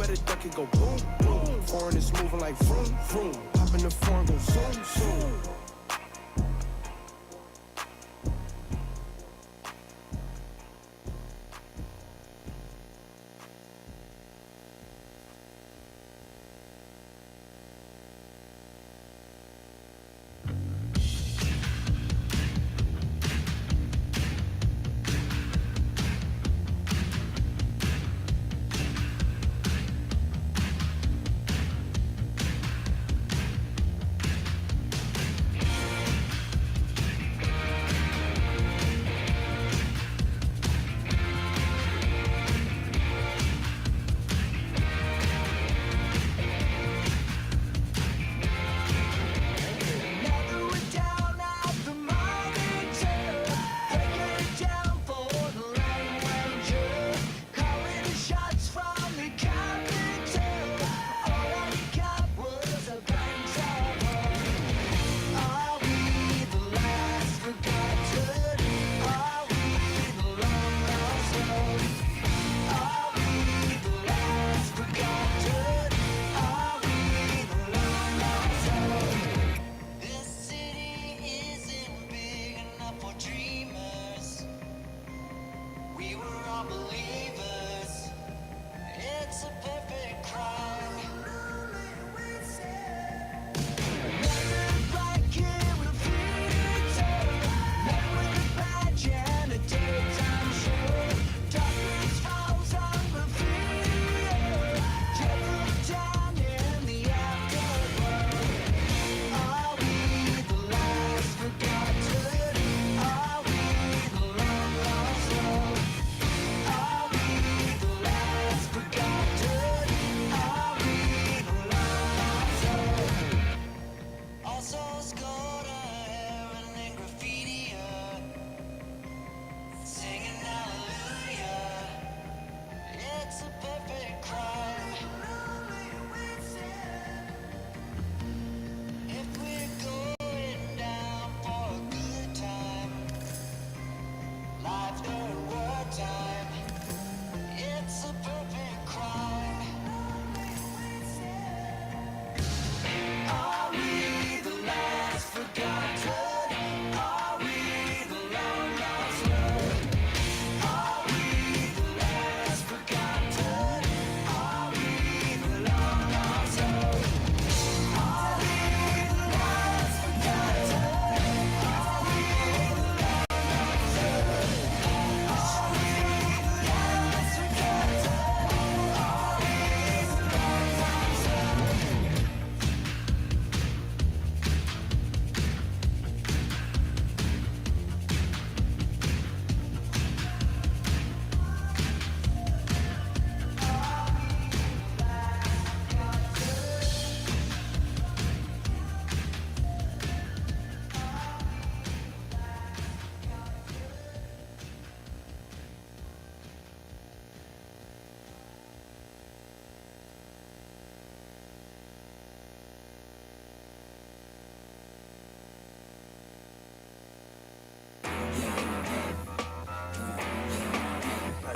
better duck it, go boom, boom. Foreign is moving like vroom, vroom. Hop in the foreign, go zoom, zoom.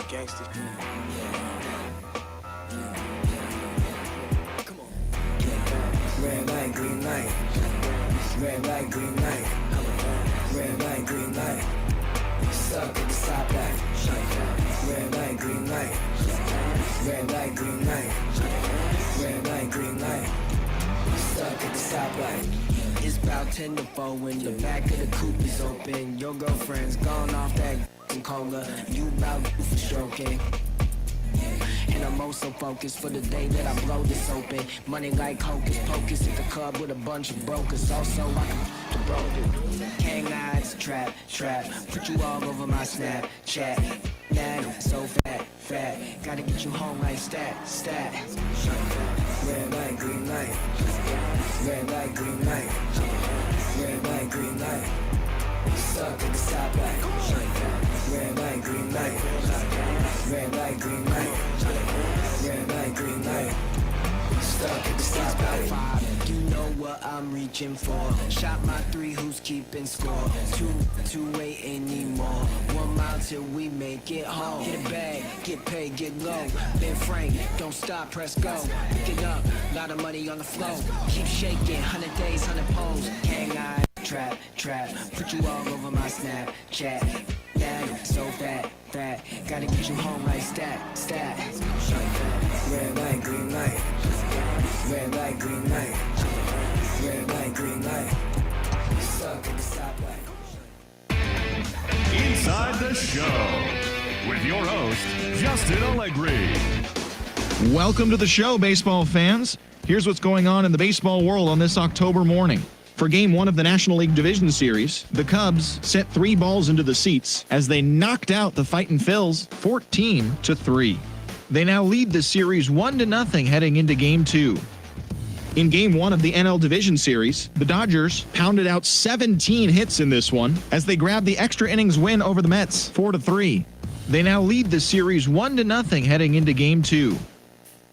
Gangster. Come on. Red light, green light. Red light, green light. Red light, green light. Stuck at the stoplight. Red light, green light. Red light, green light. Red light, green light. Stuck at the stoplight. It's about 10 to 4 when the back of the coupe is open. Your girlfriend's gone off that cola, you bout for stroking. And I'm also focused for the day that I blow this open. Money like hocus pocus at the club with a bunch of brokers. Also I can the broker. Hang eyes, trap, put you all over my Snapchat. Mad, so fat, gotta get you home like stat. Red light, green light. Red light, green light. Red light, green light. Stuck at the stoplight. Red light, green light. Red light, green light. Red light, green light. Stuck at the stoplight. You know what what I'm reaching for. Shot my 3, who's keeping score? Two waiting anymore. 1 mile till we make it home. Hit a bag, get paid, get low. Ben Frank, don't stop, press go. Pick it up, lot of money on the flow. Keep shaking, 100 days, 100 poles. Gang eye, trap, put you all over my Snapchat. Bag, so fat, gotta get you home like stat. Red light, green light. Red light, green light. Red light, green light. Stuck at the stoplight. Inside the Show with your host, Justin Allegri. Welcome to the show, baseball fans. Here's what's going on in the baseball world on this October morning. For Game 1 of the National League Division Series, the Cubs set 3 balls into the seats as they knocked out the Fightin' Phils 14-3. They now lead the series 1-0 heading into Game 2. In Game 1 of the NL Division Series, the Dodgers pounded out 17 hits in this one as they grabbed the extra innings win over the Mets 4-3. They now lead the series 1-0 heading into Game 2.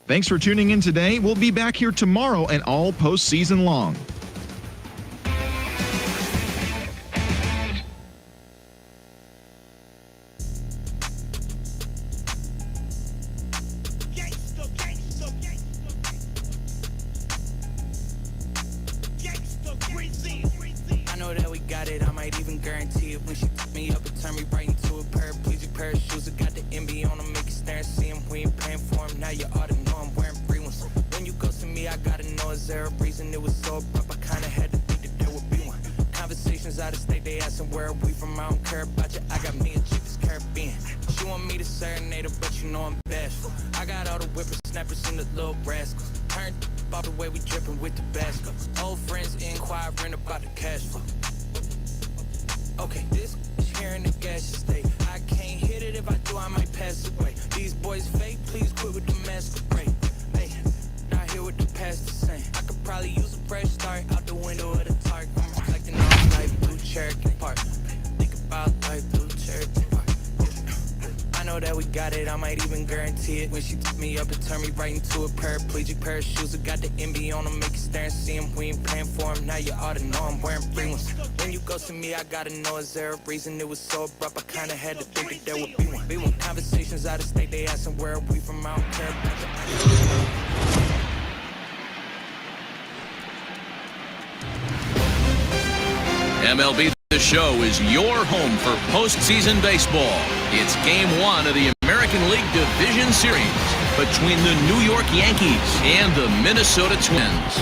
Thanks for tuning in today. We'll be back here tomorrow and all postseason long. I know that we got it, I might even guarantee it. When she took me up and turned me right into a paraplegic pair of shoes. I got the MB on them, make you stare and see them. We ain't paying for them, now you ought to know I'm wearing free ones. When you go to me, I gotta know, is there a reason it was so abrupt? I kinda had to think that there would be one. Conversations out of state, they asking where are we from, I don't care about you. I got me a chick that's Caribbean. She want me to serenade her, but you know I'm bashful. I got all the whippersnappers and the little rascals. Turned about the way we drippin' with Tabasco. Old friends inquiring about the cash flow. Okay, this here in the gas state. I can't hit it, if I do I might pass away. These boys fake, please quit with the masquerade. Hey, not here with the past the same. I could probably use a fresh start out the window of the Target. I'm reflecting on life, blue Cherokee Park. Think about life, blue Cherokee Park. I know that we got it, I might even guarantee it. When she took me up and turned me right into a paraplegic pair of shoes. I got the MB on them, make you stare and see them. We ain't paying for them, now you ought to know I'm wearing free ones. When you go to me, I gotta know, is there a reason it was so abrupt? I kinda had to think that there would be one. Conversations out of state, they asking where are we from, I don't care about you. MLB The Show is your home for postseason baseball. It's Game 1 of the American League Division Series between the New York Yankees and the Minnesota Twins.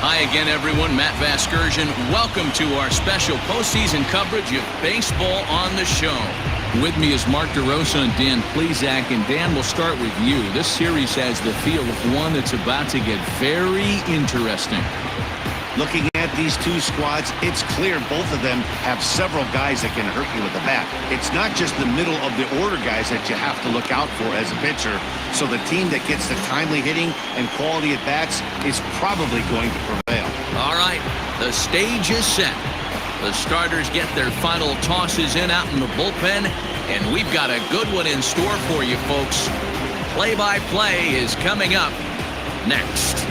Hi again, everyone. Matt Vasgersian. Welcome to our special postseason coverage of baseball on the show. With me is Mark DeRosa and Dan Plesac. And Dan, we'll start with you. This series has the feel of one that's about to get very interesting. Looking at these two squads, it's clear both of them have several guys that can hurt you with the bat. It's not just the middle of the order guys that you have to look out for as a pitcher. So the team that gets the timely hitting and quality at bats is probably going to prevail. All right, the stage is set. The starters get their final tosses in out in the bullpen, and we've got a good one in store for you, folks. Play-by-play is coming up next.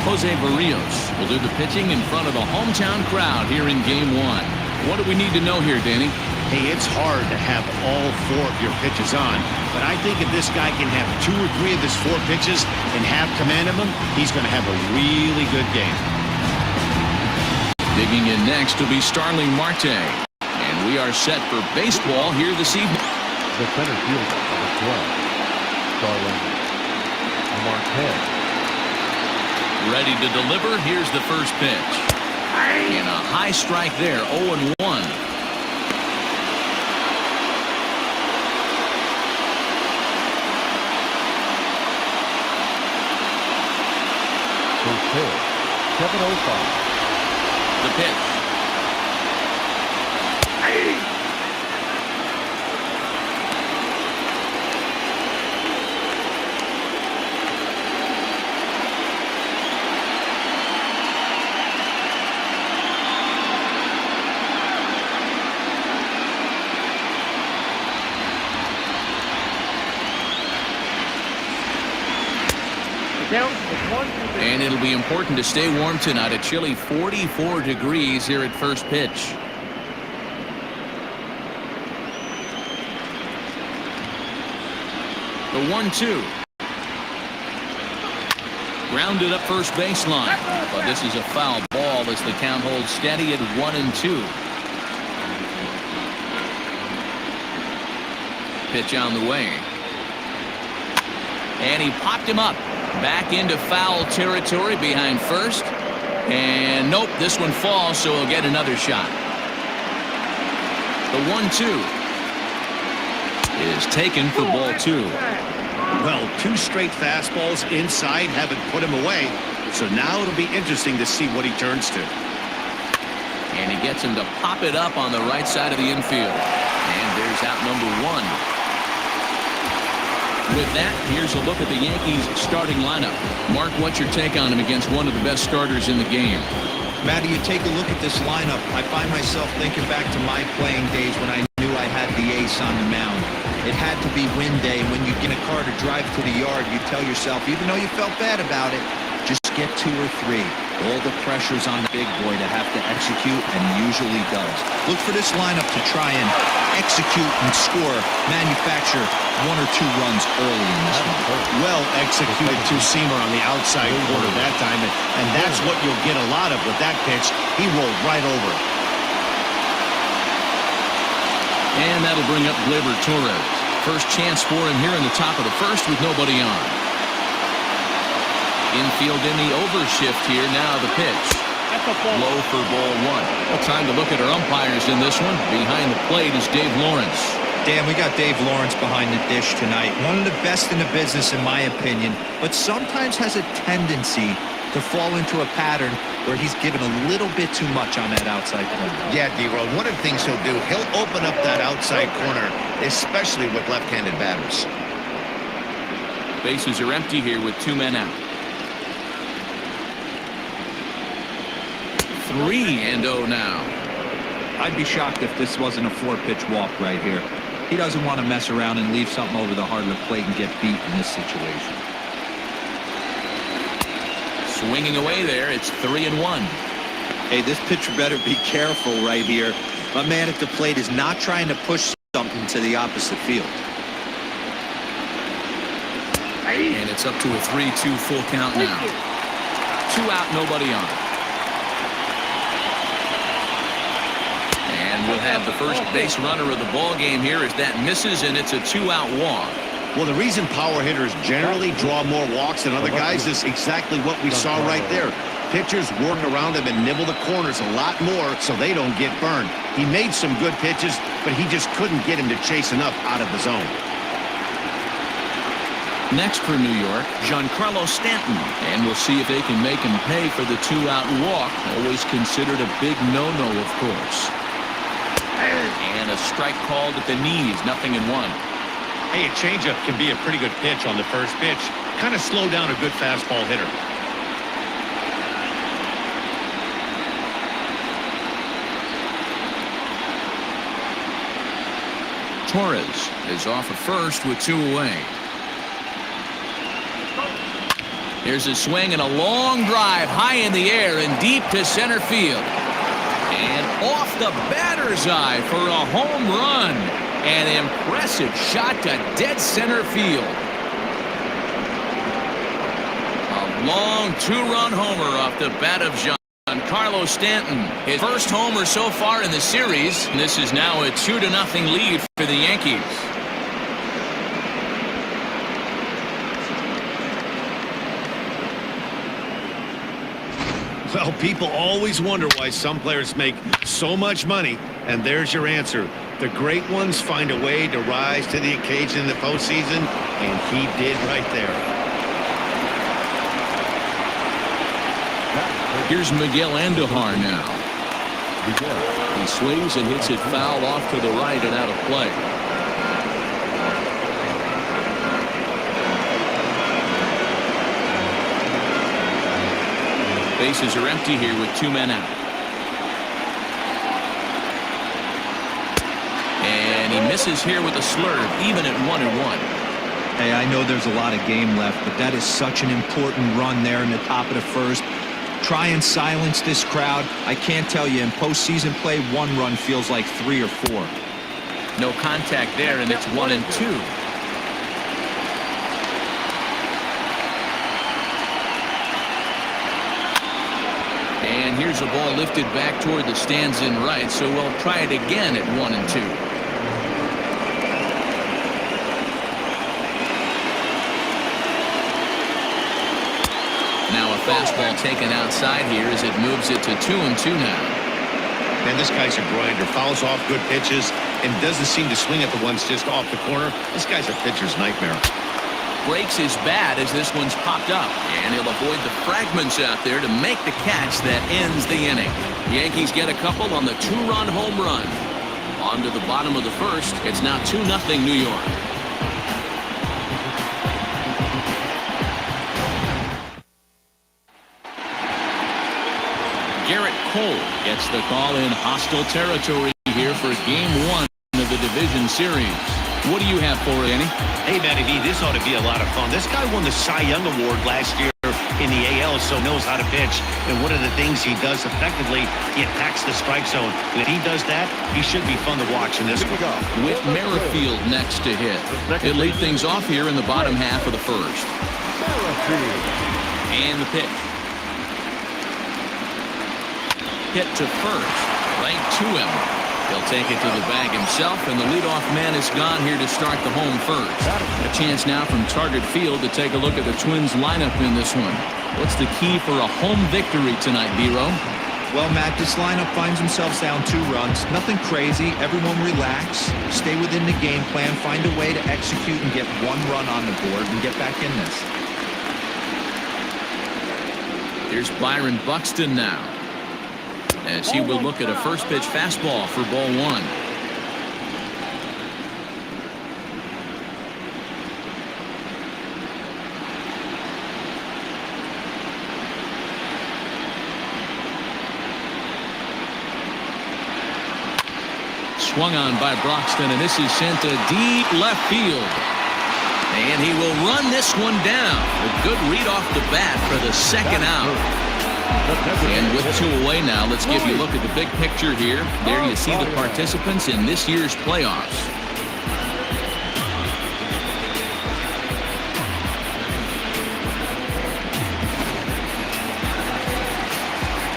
Jose Barrios will do the pitching in front of the hometown crowd here in Game 1. What do we need to know here, Danny? Hey, it's hard to have all 4 of your pitches on, but I think if this guy can have 2 or 3 of his 4 pitches and have command of them, he's going to have a really good game. Digging in next will be Starling Marte, and we are set for baseball here this evening. The center fielder of the club, Starling Marte. Ready to deliver. Here's the first pitch. And a high strike there, 0-1. pitch. 7:05. The pitch. And it'll be important to stay warm tonight. A chilly 44 degrees here at first pitch. The 1-2. Grounded up first baseline. But this is a foul ball as the count holds steady at 1-2. Pitch on the way. And he popped him up. Back into foul territory behind first. And nope, this one falls, so he'll get another shot. The 1-2 is taken for ball 2. Well, 2 straight fastballs inside haven't put him away. So now it'll be interesting to see what he turns to. And he gets him to pop it up on the right side of the infield. And there's out number 1. With that, here's a look at the Yankees starting lineup. Mark, what's your take on him against one of the best starters in the game? Matty, you take a look at this lineup. I find myself thinking back to my playing days when I knew I had the ace on the mound. It had to be win day. When you get in a car to drive to the yard, you tell yourself, even though you felt bad about it, just get 2 or 3. All the pressure's on the big boy to have to execute, and he usually does. Look for this lineup to try and execute and score, manufacture 1 or 2 runs early in this one. Well executed 2-seamer on the outside corner that time, and that's what you'll get a lot of with that pitch. He rolled right over it. And that'll bring up Gleyber Torres. First chance for him here in the top of the first with nobody on. Infield in the overshift here. Now the pitch. Low for ball 1. Well, time to look at our umpires in this one. Behind the plate is Dave Lawrence. Dan, we got Dave Lawrence behind the dish tonight. One of the best in the business, in my opinion, but sometimes has a tendency to fall into a pattern where he's given a little bit too much on that outside corner. Yeah, D-Roll, one of the things he'll do, he'll open up that outside corner, especially with left-handed batters. Bases are empty here with 2 men out. 3-0 now. I'd be shocked if this wasn't a 4-pitch walk right here. He doesn't want to mess around and leave something over the heart of the plate and get beat in this situation. Swinging away there, it's 3-1. Hey, this pitcher better be careful right here. My man at the plate is not trying to push something to the opposite field. And it's up to a 3-2 full count now. 2 out, nobody on. And we'll have the first base runner of the ball game here as that misses, and it's a 2-out walk. Well, the reason power hitters generally draw more walks than other guys is exactly what we saw right there. Pitchers work around them and nibble the corners a lot more so they don't get burned. He made some good pitches, but he just couldn't get him to chase enough out of the zone. Next for New York, Giancarlo Stanton. And we'll see if they can make him pay for the 2-out walk. Always considered a big no-no, of course. And a strike called at the knees, 0-1. Hey, a changeup can be a pretty good pitch on the first pitch. Kind of slow down a good fastball hitter. Torres is off at first with 2 away. Here's a swing and a long drive high in the air and deep to center field. And off the batter's eye for a home run. An impressive shot to dead center field. A long 2-run homer off the bat of Giancarlo Stanton. His first homer so far in the series. And this is now a 2-0 lead for the Yankees. Well, people always wonder why some players make so much money, and there's your answer. The great ones find a way to rise to the occasion in the postseason, and he did right there. Here's Miguel Andujar now. He swings and hits it foul off to the right and out of play. Bases are empty here with 2 men out. And he misses here with a slurve, even at 1-1. Hey, I know there's a lot of game left, but that is such an important run there in the top of the first. Try and silence this crowd. I can't tell you, in postseason play, 1 run feels like 3 or 4. No contact there, and it's 1-2. And here's a ball lifted back toward the stands in right, so we'll try it again at 1-2. Now a fastball taken outside here as it moves it to 2-2 now. Man, this guy's a grinder. Fouls off good pitches and doesn't seem to swing at the ones just off the corner. This guy's a pitcher's nightmare. Breaks his bat as this one's popped up, and he'll avoid the fragments out there to make the catch that ends the inning. Yankees get a couple on the 2-run home run. On to the bottom of the first. It's now 2-0 New York. Garrett Cole gets the call in hostile territory here for Game 1 of the division series. What do you have for it, Danny? Hey, Matty V, this ought to be a lot of fun. This guy won the Cy Young Award last year in the AL, so knows how to pitch. And one of the things he does effectively, he attacks the strike zone. And if he does that, he should be fun to watch in this one. With Merrifield next to hit. It'll lead things off here in the bottom half of the first. And the pitch. Hit to first, right to him. He'll take it to the bag himself, and the leadoff man is gone here to start the home first. A chance now from Target Field to take a look at the Twins lineup in this one. What's the key for a home victory tonight, B-Row? Well, Matt, this lineup finds themselves down 2 runs. Nothing crazy. Everyone relax. Stay within the game plan. Find a way to execute and get 1 run on the board and get back in this. Here's Byron Buxton now, as he will look at a first pitch fastball for ball 1. Swung on by Broxton, and this is sent to deep left field. And he will run this one down. A good read off the bat for the second out. And with 2 away now, let's give you a look at the big picture here. There you see the participants in this year's playoffs.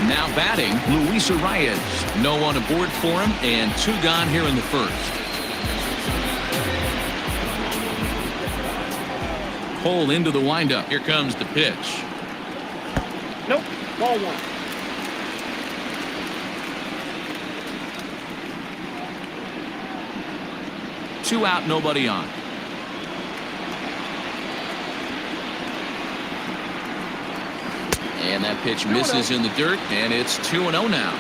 Now batting, Luis Arias. No one aboard for him, and 2 gone here in the first. Cole into the windup. Here comes the pitch. Nope. Ball 1. Two out, nobody on. And that pitch misses in the dirt, and it's 2-0 now.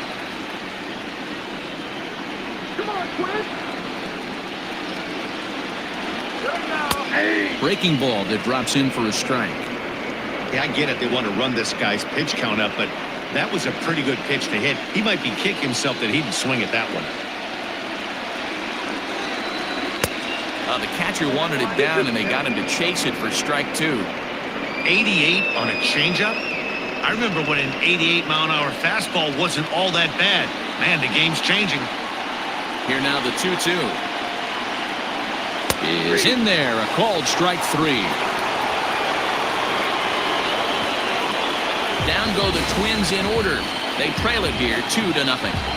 Come on, Twins. Breaking ball that drops in for a strike. Yeah, I get it. They want to run this guy's pitch count up, but that was a pretty good pitch to hit. He might be kicking himself that he didn't swing at that one. The catcher wanted it down, and they got him to chase it for strike 2. 88 on a changeup? I remember when an 88-mile-an-hour fastball wasn't all that bad. Man, the game's changing. Here now the 2-2. Is in there, a called strike 3. Down go the Twins in order. They trail it here 2-0.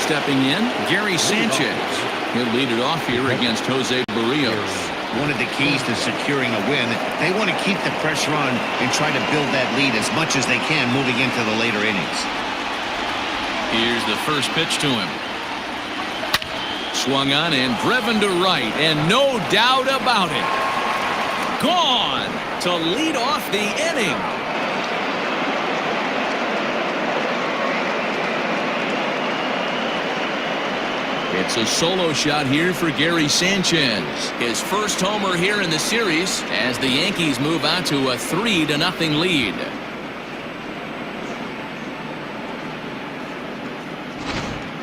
Stepping in, Gary Sanchez. He'll lead it off here against Jose Barrios. One of the keys to securing a win, they want to keep the pressure on and try to build that lead as much as they can moving into the later innings. Here's the first pitch to him. Swung on and driven to right, and no doubt about it. Gone to lead off the inning. It's a solo shot here for Gary Sanchez. His first homer here in the series as the Yankees move out to a 3-0 lead.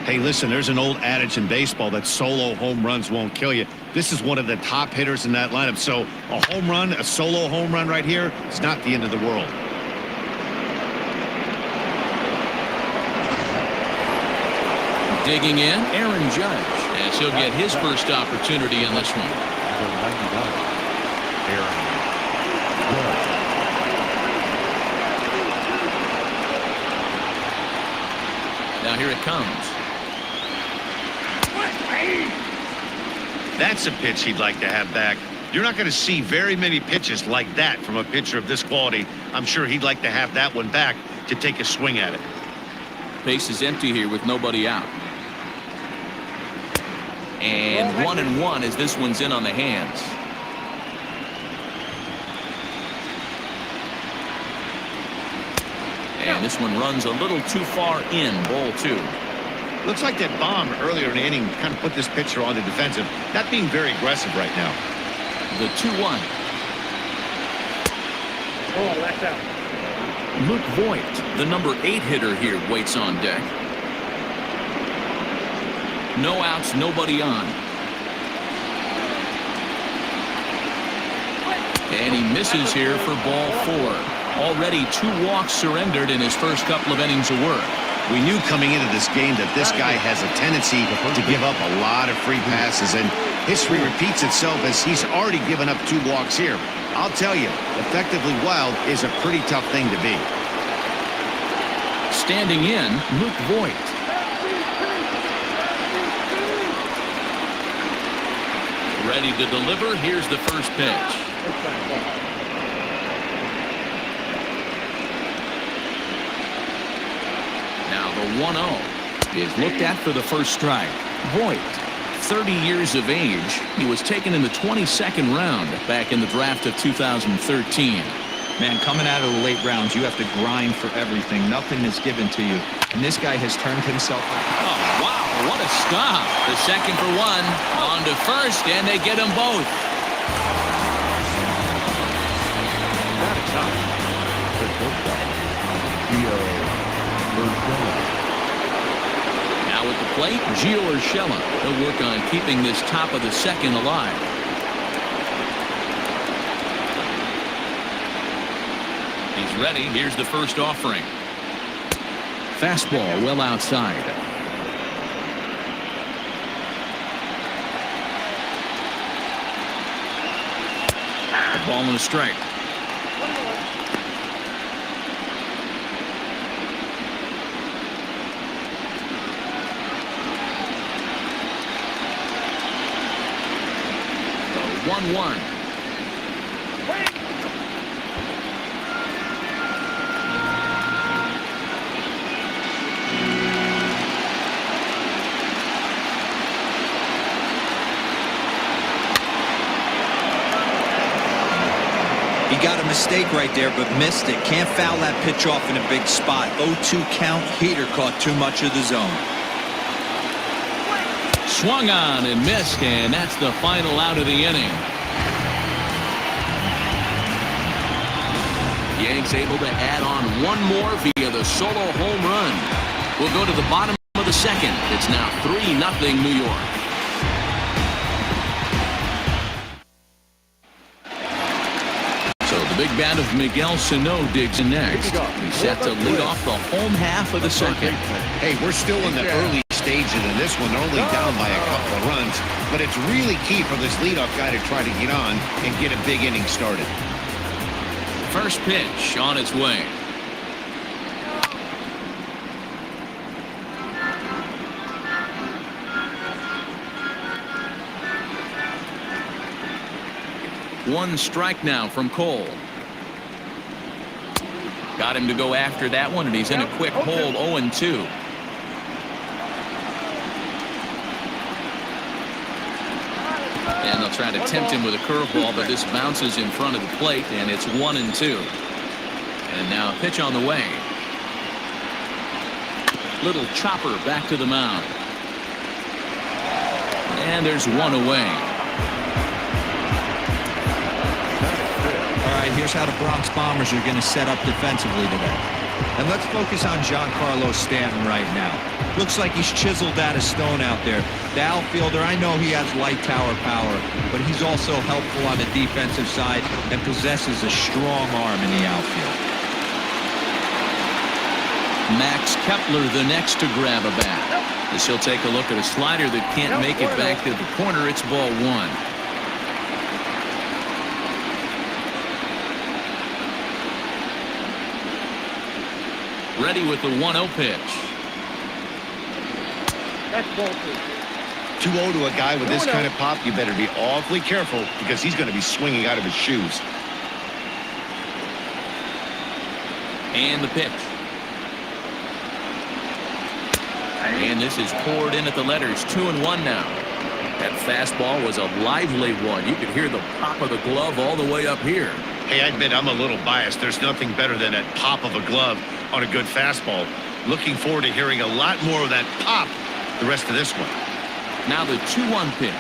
Hey, listen, there's an old adage in baseball that solo home runs won't kill you. This is one of the top hitters in that lineup. So a home run, a solo home run right here, it's not the end of the world. Digging in, Aaron Judge, as he'll get his first opportunity in this one. Now here it comes. That's a pitch he'd like to have back. You're not going to see very many pitches like that from a pitcher of this quality. I'm sure he'd like to have that one back to take a swing at it. Base is empty here with nobody out. And 1-1 as this one's in on the hands. And this one runs a little too far in. Ball 2. Looks like that bomb earlier in the inning kind of put this pitcher on the defensive. Not being very aggressive right now. The 2-1. Oh, that's out. Luke Voigt, the number 8 hitter here, waits on deck. No outs, nobody on. And he misses here for ball 4. Already 2 walks surrendered in his first couple of innings of work. We knew coming into this game that this guy has a tendency to give up a lot of free passes, and history repeats itself as he's already given up 2 walks here. I'll tell you, effectively wild is a pretty tough thing to be. Standing in, Luke Voigt. Ready to deliver. Here's the first pitch. Now the 1-0 is looked at for the first strike. Voigt, 30 years of age. He was taken in the 22nd round back in the draft of 2013. Man, coming out of the late rounds, you have to grind for everything. Nothing is given to you. And this guy has turned himself. Oh, wow. What a stop. The second for 1. On to first, and they get them both. Now at the plate, Gio Urshela. He'll work on keeping this top of the second alive. He's ready. Here's the first offering. Fastball well outside. A ball and a strike. The 1-1. He got a mistake right there, but missed it. Can't foul that pitch off in a big spot. 0-2 count. Heater caught too much of the zone. Swung on and missed, and that's the final out of the inning. Yanks able to add on 1 more via the solo home run. We'll go to the bottom of the second. It's now 3-0 New York. Big bat of Miguel Sano digs in next. He's set to lead off the home half of the second. Hey, we're still in the early stages in this one. They're only down by a couple of runs, but it's really key for this leadoff guy to try to get on and get a big inning started. First pitch on its way. One strike now from Cole. Got him to go after that one, and he's in a quick hole, 0-2. And they'll try to tempt him with a curveball, but this bounces in front of the plate, and it's 1-2. And now a pitch on the way. Little chopper back to the mound. And there's one away. All right, here's how the Bronx Bombers are going to set up defensively today. And let's focus on Giancarlo Stanton right now. Looks like he's chiseled out of stone out there. The outfielder, I know he has light tower power, but he's also helpful on the defensive side and possesses a strong arm in the outfield. Max Kepler the next to grab a bat. As he'll take a look at a slider that can't make it back to the corner. It's ball one. Ready with the 1-0 pitch. That's ball 2. 2-0 to a guy with this kind of pop, you better be awfully careful because he's going to be swinging out of his shoes. And the pitch. And this is poured in at the letters. 2-1 now. That fastball was a lively one. You could hear the pop of the glove all the way up here. Hey, I admit I'm a little biased. There's nothing better than that pop of a glove on a good fastball. Looking forward to hearing a lot more of that pop the rest of this one. Now the 2-1 pitch.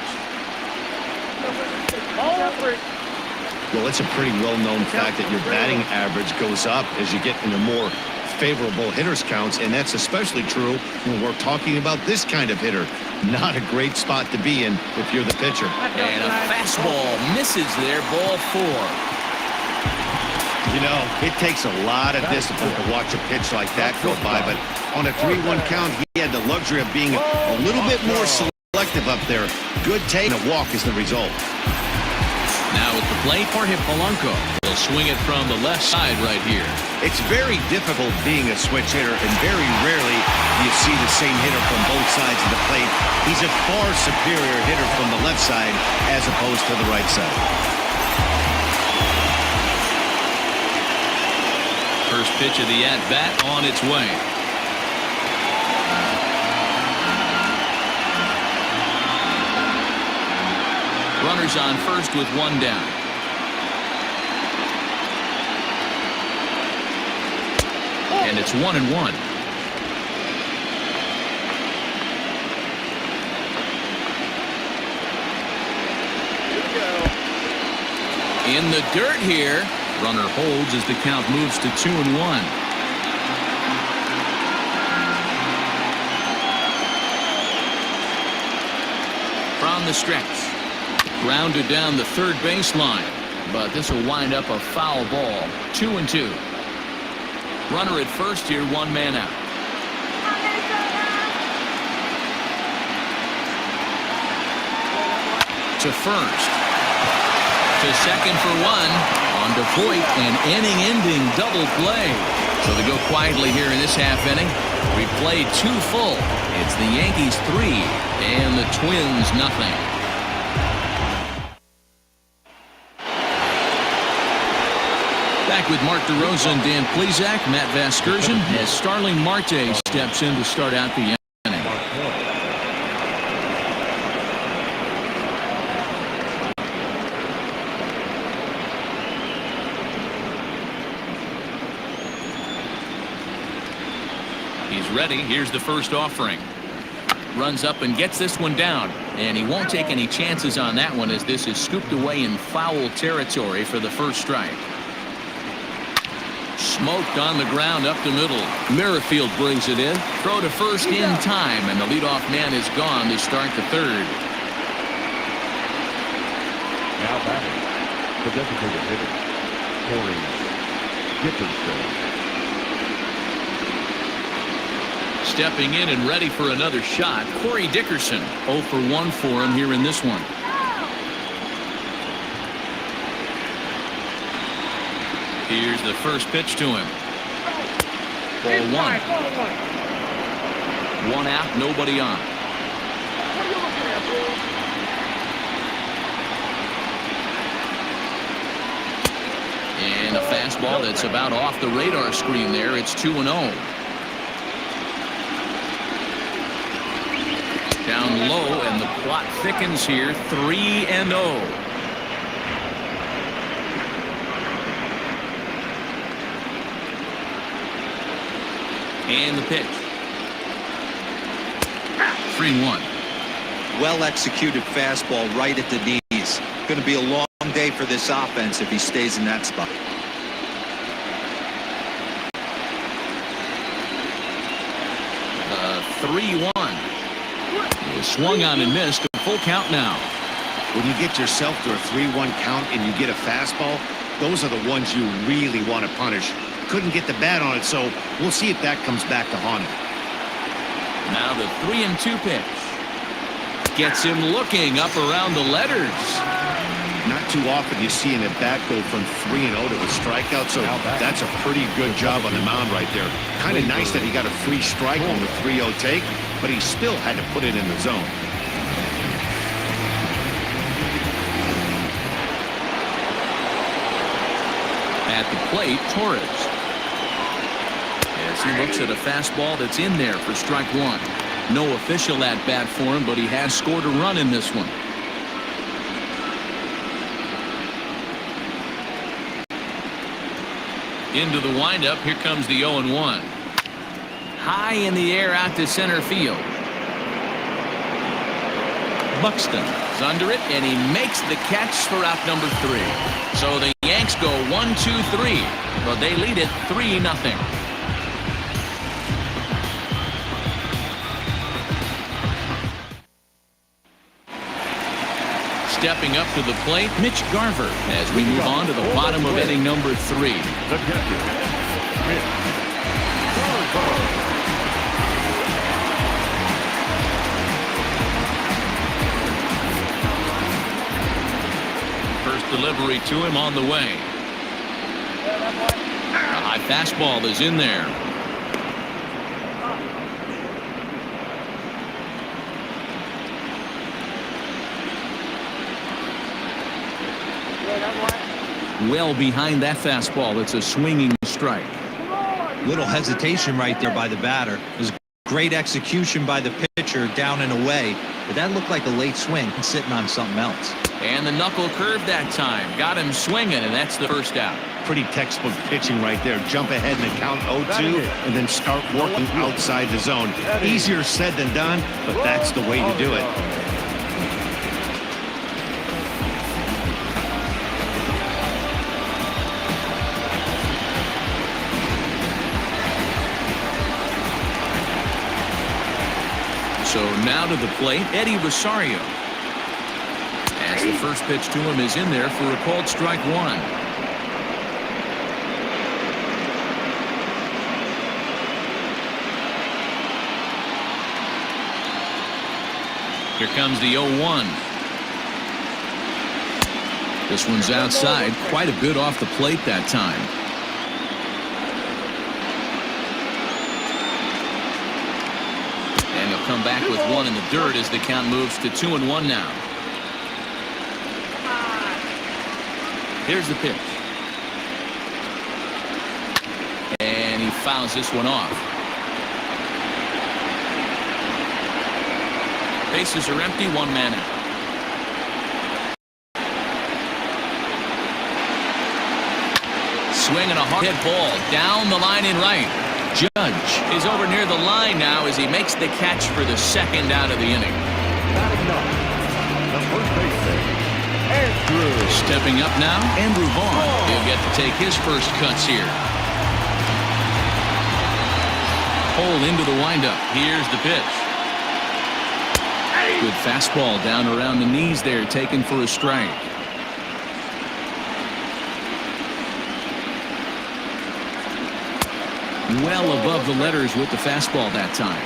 Well, it's a pretty well-known fact that your batting average goes up as you get into more favorable hitters counts, and that's especially true when we're talking about this kind of hitter. Not a great spot to be in if you're the pitcher. And a fastball misses there. Ball 4. You know, it takes a lot of discipline to watch a pitch like that go by, but on a 3-1 count, he had the luxury of being a little bit more selective up there. Good take and a walk is the result. Now at the plate for Polanco. He'll swing it from the left side right here. It's very difficult being a switch hitter, and very rarely do you see the same hitter from both sides of the plate. He's a far superior hitter from the left side as opposed to the right side. First pitch of the at-bat on its way. Runners on first with one down. And it's 1-1. In the dirt here. Runner holds as the count moves to 2-1. From the stretch. Grounded down the third baseline, but this will wind up a foul ball. 2-2. Runner at first here, one man out. To first. To second for one. On to Voit, an inning-ending double play. So they go quietly here in this half inning. We played 2 full. It's the Yankees 3 and the Twins nothing. Back with Mark DeRosa and Dan Plesac, Matt Vasgersian, as Starling Marte steps in to start out the inning. He's ready. Here's the first offering. Runs up and gets this one down, and he won't take any chances on that one as this is scooped away in foul territory for the first strike. Smoked on the ground up the middle. Merrifield brings it in. Throw to first in time, and the leadoff man is gone to start the third. Now batting, the designated hitter, Corey Dickerson. Stepping in and ready for another shot, Corey Dickerson. 0 for 1 for him here in this one. Here's the first pitch to him. Ball 1. 1 out, nobody on. And a fastball that's about off the radar screen there. It's 2-0. Down low, and the plot thickens here. 3-0. And the pitch. 3-1. Well executed fastball right at the knees. Going to be a long day for this offense if he stays in that spot. The 3-1. Swung on and missed. A full count now. When you get yourself to a 3-1 count and you get a fastball, those are the ones you really want to punish. Couldn't get the bat on it, so we'll see if that comes back to haunt him. Now the 3-2 pitch. Gets him looking up around the letters. Not too often you see an at-bat go from 3-0 to a strikeout, so that's a pretty good job on the mound right there. Kind of nice that he got a free strike on the 3-0 take, but he still had to put it in the zone. At the plate, Torres. As he looks at a fastball that's in there for strike one. No official at-bat for him, but he has scored a run in this one. Into the windup. Here comes the 0-1. High in the air out to center field. Buxton is under it, and he makes the catch for out number 3. So the Yanks go 1-2-3, but they lead it 3-0. Stepping up to the plate, Mitch Garver, as we move on to the bottom of inning number 3. First delivery to him on the way. A high fastball is in there. Well behind that fastball. It's a swinging strike. Little hesitation right there by the batter. It was great execution by the pitcher down and away, but that looked like a late swing sitting on something else. And the knuckle curve that time. Got him swinging, and that's the first out. Pretty textbook pitching right there. Jump ahead in the count 0-2 and then start working outside the zone. Easier said than done, but that's the way to do it. So now to the plate, Eddie Rosario. As the first pitch to him is in there for a called strike one. Here comes the 0-1. This one's outside, quite a bit off the plate that time. And he'll come back with one in the dirt as the count moves to 2-1 now. Here's the pitch. And he fouls this one off. Bases are empty, one man out. Swinging a hard hit ball down the line in right. Judge is over near the line now as he makes the catch for the second out of the inning. The first baseman, Andrew. Stepping up now, Andrew Vaughn. He'll get to take his first cuts here. Hole into the windup. Here's the pitch. Good fastball down around the knees there, taken for a strike. Well above the letters with the fastball that time.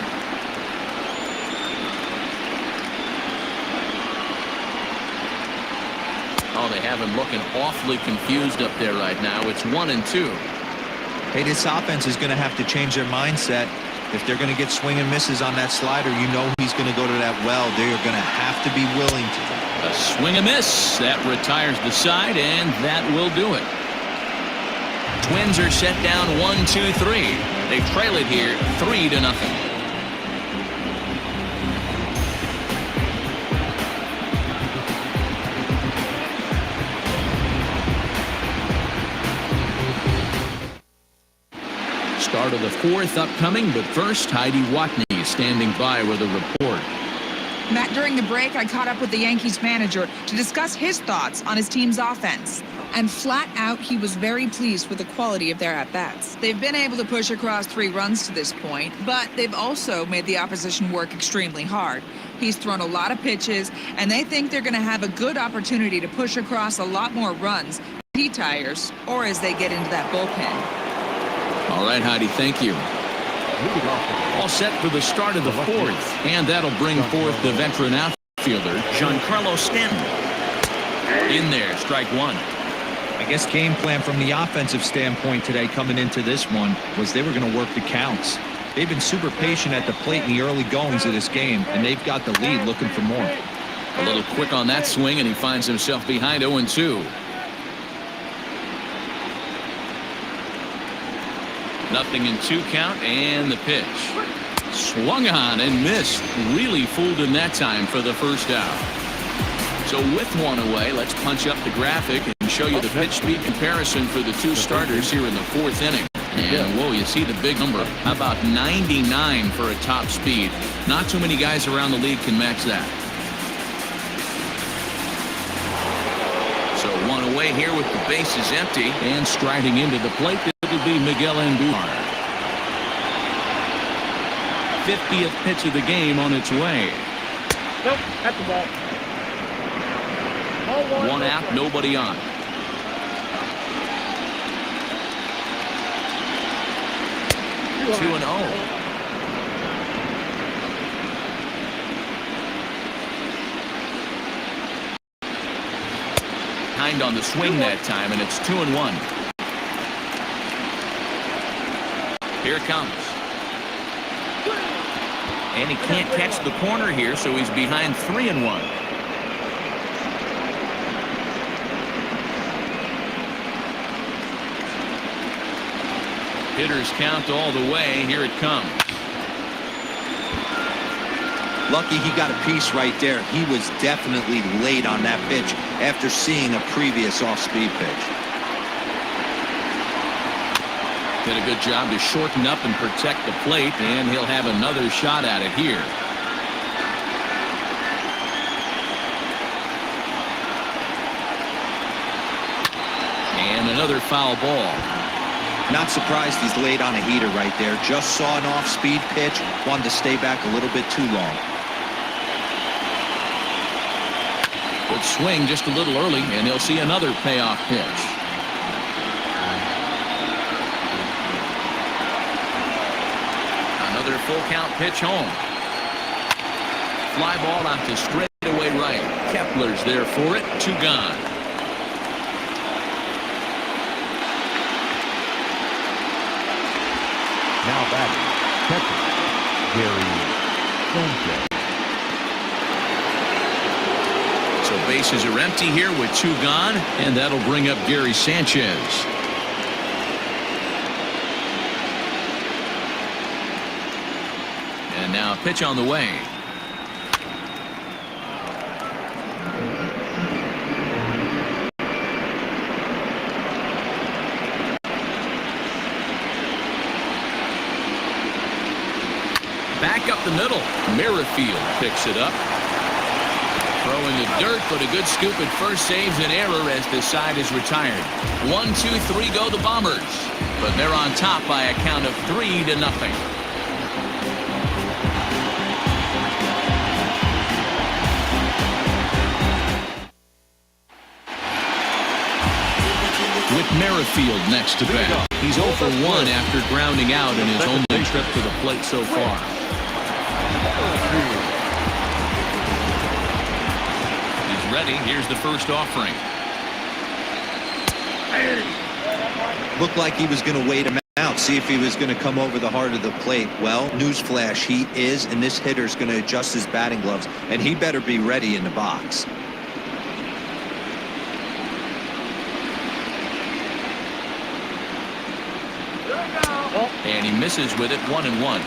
Oh, they have him looking awfully confused up there right now. It's 1-2. Hey, this offense is going to have to change their mindset. If they're going to get swing and misses on that slider, you know he's going to go to that well. They're going to have to be willing to. A swing and miss. That retires the side, and that will do it. Twins are set down 1-2-3. They trail it here 3-0. the fourth upcoming, but first, Heidi Watney is standing by with a report. Matt, during the break, I caught up with the Yankees manager to discuss his thoughts on his team's offense. And flat out, he was very pleased with the quality of their at-bats. They've been able to push across 3 runs to this point, but they've also made the opposition work extremely hard. He's thrown a lot of pitches, and they think they're going to have a good opportunity to push across a lot more runs, he tires, or as they get into that bullpen. All right, Heidi, thank you. All set for the start of the fourth, and that'll bring forth the veteran outfielder, Giancarlo Stanton. In there, strike one. I guess game plan from the offensive standpoint today coming into this one was they were going to work the counts. They've been super patient at the plate in the early goings of this game, and they've got the lead looking for more. A little quick on that swing, and he finds himself behind 0-2. Nothing in 2 count, and the pitch. Swung on and missed. Really fooled him that time for the first out. So with one away, let's punch up the graphic and show you the pitch speed comparison for the 2 starters here in the 4th inning. And whoa, you see the big number. How about 99 for a top speed? Not too many guys around the league can match that. So one away here with the bases empty, and striding into the plate, it'll be Miguel Andujar. 50th pitch of the game on its way. Nope, at the ball. 1 out, nobody on. Two and 0. Kind on the swing that time, and it's 2-1. Here it comes. And he can't catch the corner here, so he's behind 3-1. Hitters count all the way. Here it comes. Lucky he got a piece right there. He was definitely late on that pitch after seeing a previous off-speed pitch. Did a good job to shorten up and protect the plate, and he'll have another shot at it here. And another foul ball. Not surprised he's laid on a heater right there. Just saw an off-speed pitch. Wanted to stay back a little bit too long. Good swing just a little early, and he'll see another payoff pitch. Another full count pitch home. Fly ball out to straightaway right. Kepler's there for it. 2 gone. Now batting, catcher, Gary Sanchez. So bases are empty here with 2 gone, and that'll bring up Gary Sanchez. And now a pitch on the way. Back up the middle. Merrifield picks it up. Throw in the dirt, but a good scoop at first saves an error as the side is retired. 1, 2, 3 go the Bombers, but they're on top by a count of 3-0. With Merrifield next to bat. He's 0 for 1 after grounding out in his only trip to the plate so far. He's ready. Here's the first offering. Looked like he was going to wait him out, see if he was going to come over the heart of the plate. Well, newsflash, he is, and this hitter's going to adjust his batting gloves, and he better be ready in the box. And he misses with it. 1-1.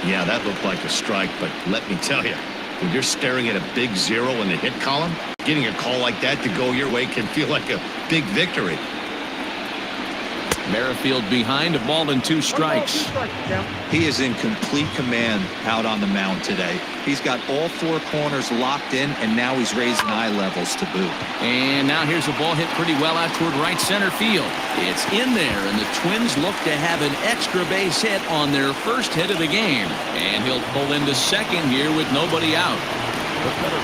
Yeah, that looked like a strike, but let me tell you, when you're staring at a big 0 in the hit column, getting a call like that to go your way can feel like a big victory. Merrifield behind, a ball and 2 strikes. He is in complete command out on the mound today. He's got all 4 corners locked in, and now he's raising eye levels to boot. And now here's a ball hit pretty well out toward right center field. It's in there, and the Twins look to have an extra base hit on their first hit of the game. And he'll pull into second here with nobody out.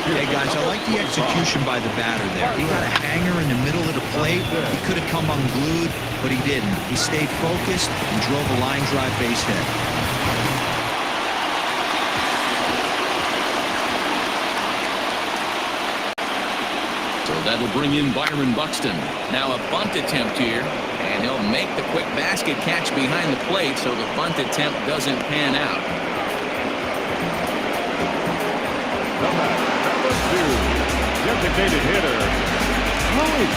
Hey, guys, I like the execution by the batter there. He got a hanger in the middle of the plate. He could have come unglued, but he didn't. He stayed focused and drove a line drive base hit. So that'll bring in Byron Buxton. Now a bunt attempt here, and he'll make the quick basket catch behind the plate, so the bunt attempt doesn't pan out. Number 2, designated hitter, Luis.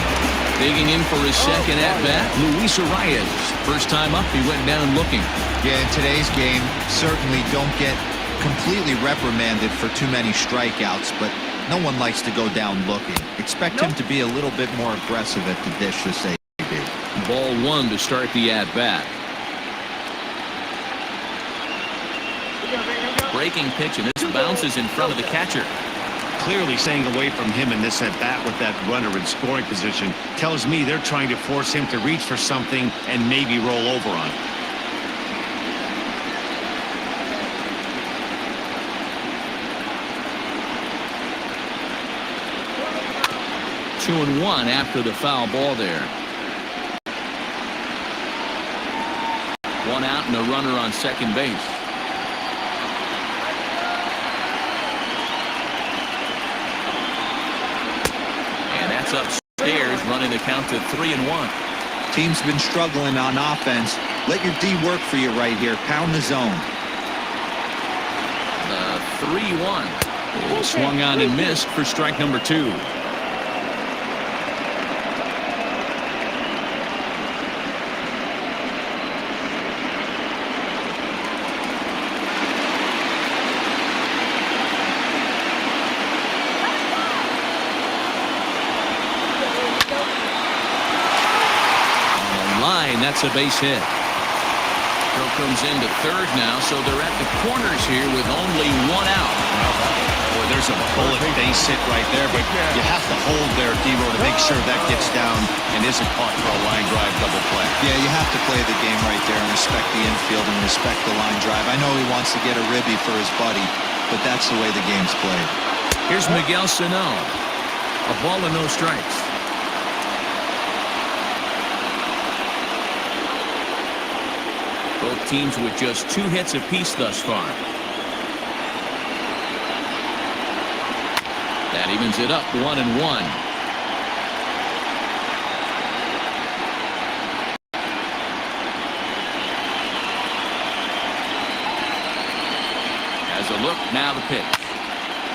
Digging in for his second at-bat, Luis Arias. First time up, he went down looking. Yeah, in today's game, certainly don't get completely reprimanded for too many strikeouts, but no one likes to go down looking. Expect him to be a little bit more aggressive at the dish this AB. Ball 1 to start the at-bat. Breaking pitch, and this bounces in front of the catcher. Clearly staying away from him in this at-bat with that runner in scoring position tells me they're trying to force him to reach for something and maybe roll over on it. Two and 1 after the foul ball there. 1 out and a runner on second base. And that's upstairs, running the count to 3-1. Team's been struggling on offense. Let your D work for you right here. Pound the zone. The 3-1. Swung on and missed for strike number 2. That's a base hit. Throw comes into third now, so they're at the corners here with only 1 out. Boy, there's a bullet base hit right there, but you have to hold there, D-Row, to make sure that gets down and isn't caught for a line drive double play. Yeah, you have to play the game right there and respect the infield and respect the line drive. I know he wants to get a ribby for his buddy, but that's the way the game's played. Here's Miguel Sano. A ball and no strikes. Both teams with just 2 hits apiece thus far. That evens it up 1-1. As a look, now the pitch.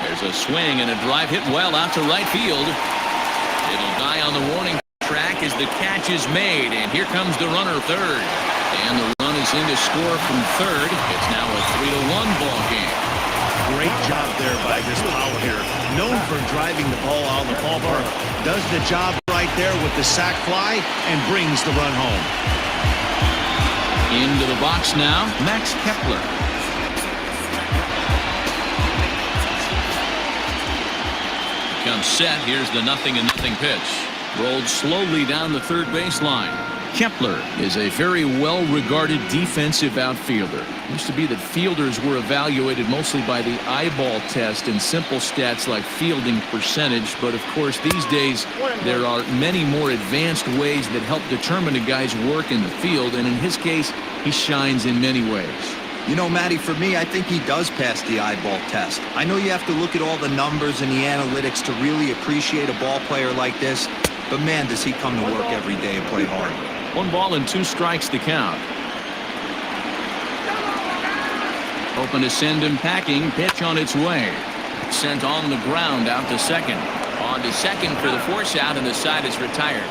There's a swing and a drive hit well out to right field. It'll die on the warning track as the catch is made, and here comes the runner third. And the run is in to score from third. It's now a 3-1 ball game. Great job there by this Powell here. Known for driving the ball out of the ballpark. Does the job right there with the sac fly and brings the run home. Into the box now, Max Kepler. Comes set. Here's the 0-0 pitch. Rolled slowly down the third baseline. Kepler is a very well-regarded defensive outfielder. It used to be that fielders were evaluated mostly by the eyeball test and simple stats like fielding percentage. But of course, these days, there are many more advanced ways that help determine a guy's work in the field. And in his case, he shines in many ways. You know, Matty, for me, I think he does pass the eyeball test. I know you have to look at all the numbers and the analytics to really appreciate a ball player like this. But man, does he come to work every day and play hard. 1 ball and 2 strikes to count. Open to send him packing. Pitch on its way. Sent on the ground out to second. On to second for the force out, and the side is retired.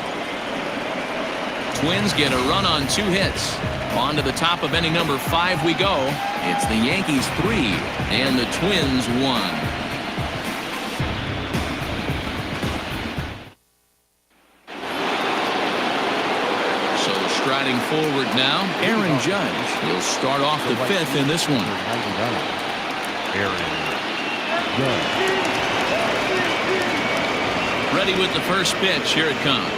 Twins get a run on 2 hits. On to the top of inning number 5 we go. It's the Yankees 3 and the Twins 1. Striding forward now, Aaron Judge. He'll start off the fifth in this one. Aaron Judge. Ready with the first pitch. Here it comes.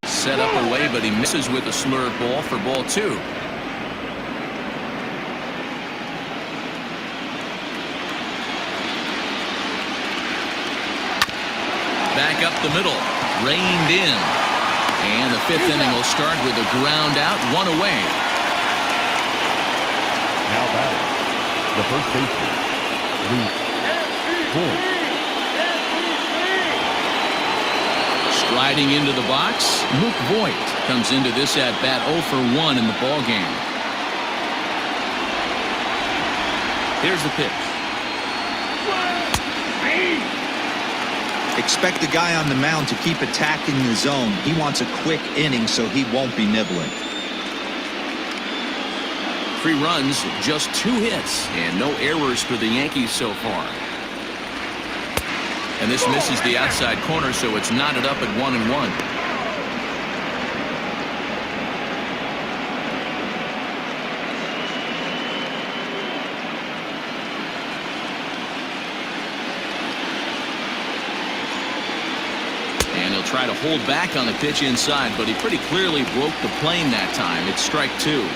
Set up away, but he misses with a slurred ball for ball two. Back up the middle, reined in. And the fifth inning will start with a ground out, one away. Now batting, the first baseman, Luke Voigt. Striding into the box, Luke Voigt comes into this at bat 0 for 1 in the ball game. Here's the pitch. Expect the guy on the mound to keep attacking the zone. He wants a quick inning so he won't be nibbling. 3 runs, just 2 hits, and no errors for the Yankees so far. And this misses the outside corner, so it's knotted up at 1-1. Try to hold back on the pitch inside, but he pretty clearly broke the plane that time. It's strike 2.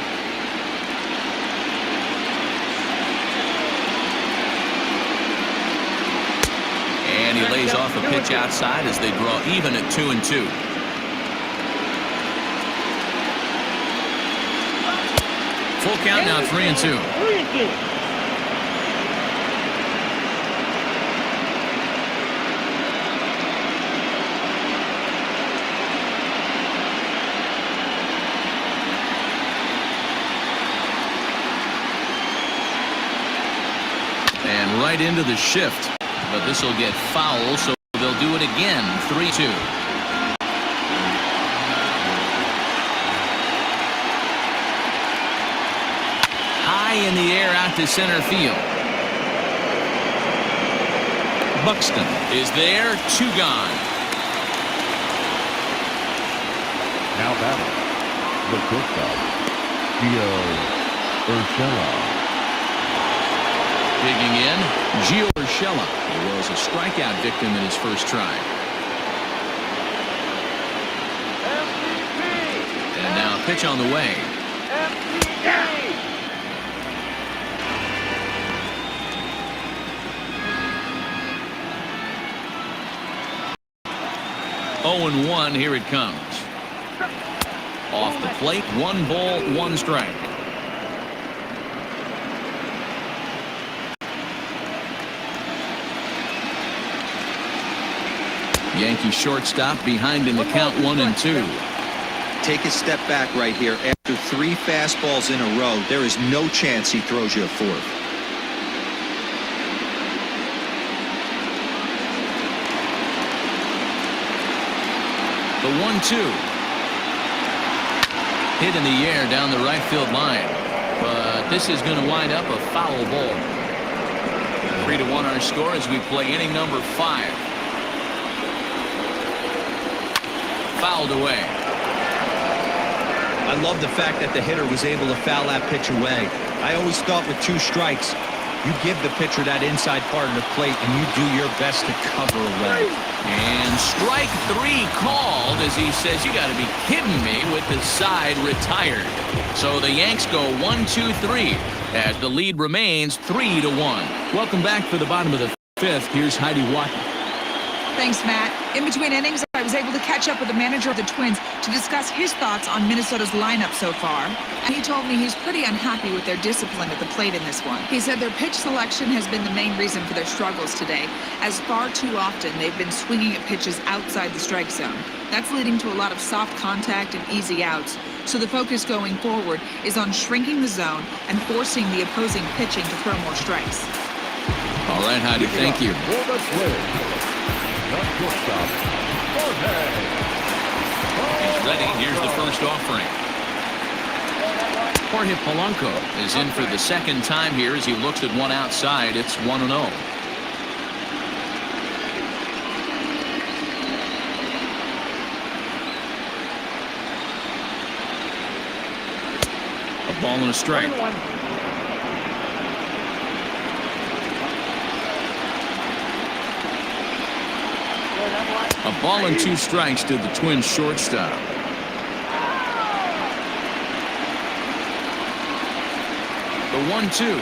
And he lays off a pitch outside as they draw even at 2-2. Full count now, 3-2. 3-2. Right into the shift, but this will get foul, so they'll do it again. 3-2. High in the air out to center field. Buxton is there, 2 gone. Now batting, the shortstop, Gio Urshela. Digging in, Gio Urshela. He was a strikeout victim in his first try. And now a pitch on the way. 0-1, here it comes. Off the plate, 1 ball, 1 strike. Yankee shortstop behind in the count 1-2. Take a step back right here. After 3 fastballs in a row, there is no chance he throws you a 4th. The 1-2. Hit in the air down the right field line. But this is going to wind up a foul ball. 3-1 our score as we play inning number 5. Fouled away. I love the fact that the hitter was able to foul that pitch away. I always thought with 2 strikes, you give the pitcher that inside part of the plate and you do your best to cover away. And strike 3 called as he says, you got to be kidding me, with the side retired. So the Yanks go 1-2-3 as the lead remains 3-1. Welcome back for the bottom of the 5th. Here's Heidi Watton. Thanks, Matt. In between innings, I was able to catch up with the manager of the Twins to discuss his thoughts on Minnesota's lineup so far. And he told me he's pretty unhappy with their discipline at the plate in this one. He said their pitch selection has been the main reason for their struggles today, as far too often they've been swinging at pitches outside the strike zone. That's leading to a lot of soft contact and easy outs. So the focus going forward is on shrinking the zone and forcing the opposing pitching to throw more strikes. All right, Heidi, thank you. He's ready. Here's the first offering. Jorge Polanco is in for the second time here as he looks at one outside. It's 1-0. A ball and a strike. A ball and 2 strikes to the Twins shortstop. The 1-2.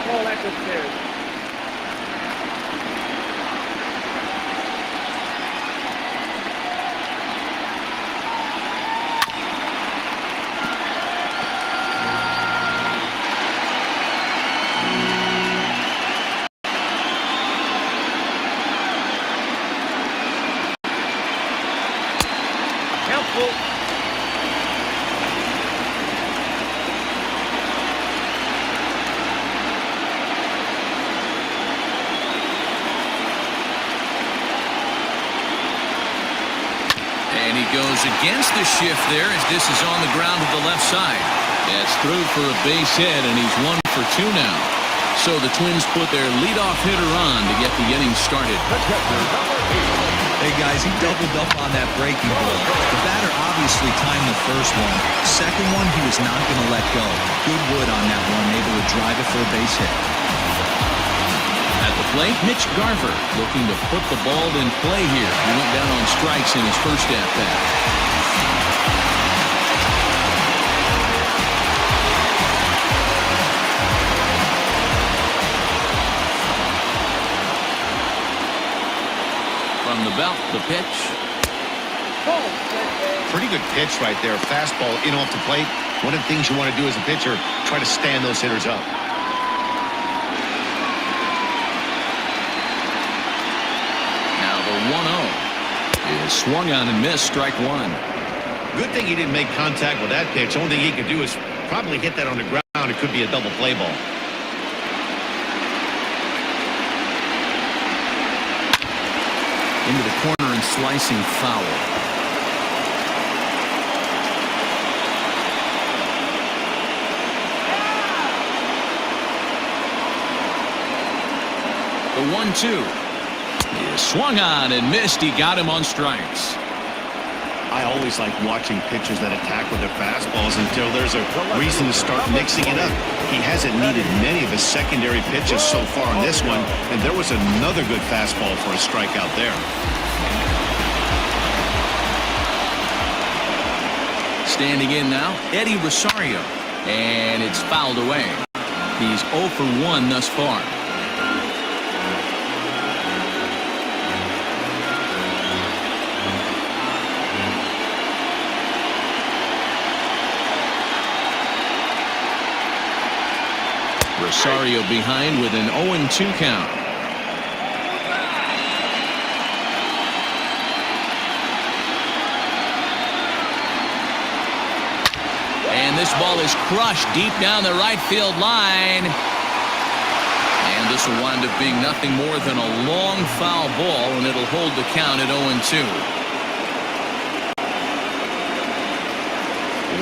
Oh, that's upstairs. Goes against the shift there as this is on the ground to the left side. That's through for a base hit, and he's 1 for 2 now. So the Twins put their leadoff hitter on to get the inning started. Hey guys, he doubled up on that breaking ball. The batter obviously timed the first one. Second one, he was not going to let go. Good wood on that one, able to drive it for a base hit. At the plate, Mitch Garver looking to put the ball in play here. He went down on strikes in his first at-bat. From the belt, the pitch. Pretty good pitch right there. Fastball in off the plate. One of the things you want to do as a pitcher, try to stand those hitters up. Now the 1-0 is swung on and missed, strike 1. Good thing he didn't make contact with that pitch. Only thing he could do is probably hit that on the ground. It could be a double play ball. Into the corner and slicing foul. The 1-2 is swung on and missed. He got him on strikes. I always like watching pitchers that attack with their fastballs until there's a reason to start mixing it up. He hasn't needed many of his secondary pitches so far in this one, and there was another good fastball for a strikeout there. Standing in now, Eddie Rosario, and it's fouled away. He's 0 for 1 thus far. Rosario behind with an 0-2 count. And this ball is crushed deep down the right field line. And this will wind up being nothing more than a long foul ball, and it'll hold the count at 0-2.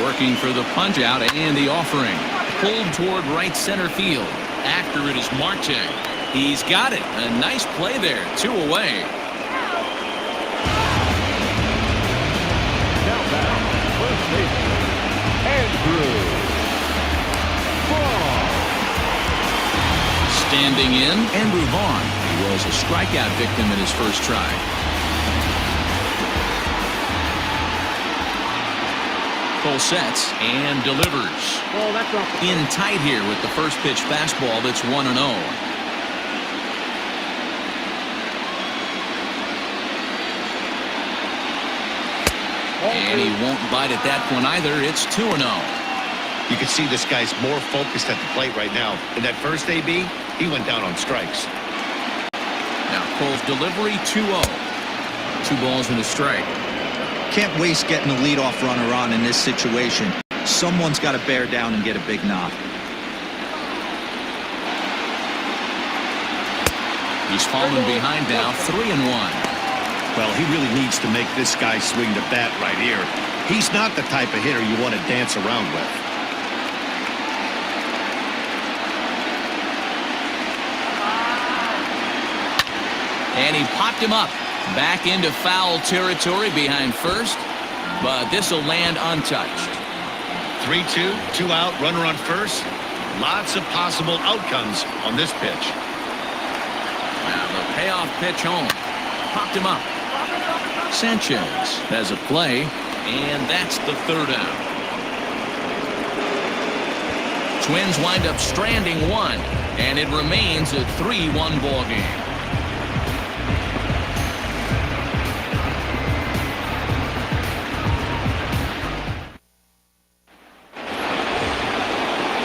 Working for the punch out and the offering. Pulled toward right center field. After it is Marte. He's got it. A nice play there. 2 away. Now back, first baseman, Andrew Vaughn. Standing in, Andrew Vaughn. He was a strikeout victim in his first try. Cole sets and delivers. Oh, that's off. In tight here with the first pitch fastball that's 1-0. And he won't bite at that one either. It's 2-0. You can see this guy's more focused at the plate right now. In that first AB, he went down on strikes. Now Cole's delivery 2-0. 2 balls and a strike. Can't waste getting the leadoff runner on in this situation. Someone's got to bear down and get a big knock. He's fallen behind now, 3-1. Well, he really needs to make this guy swing the bat right here. He's not the type of hitter you want to dance around with. And he popped him up. Back into foul territory behind first, but this will land untouched. 3-2, 2 out, runner on first. Lots of possible outcomes on this pitch. Now the payoff pitch home. Popped him up. Sanchez has a play, and that's the third out. Twins wind up stranding one, and it remains a 3-1 ball game.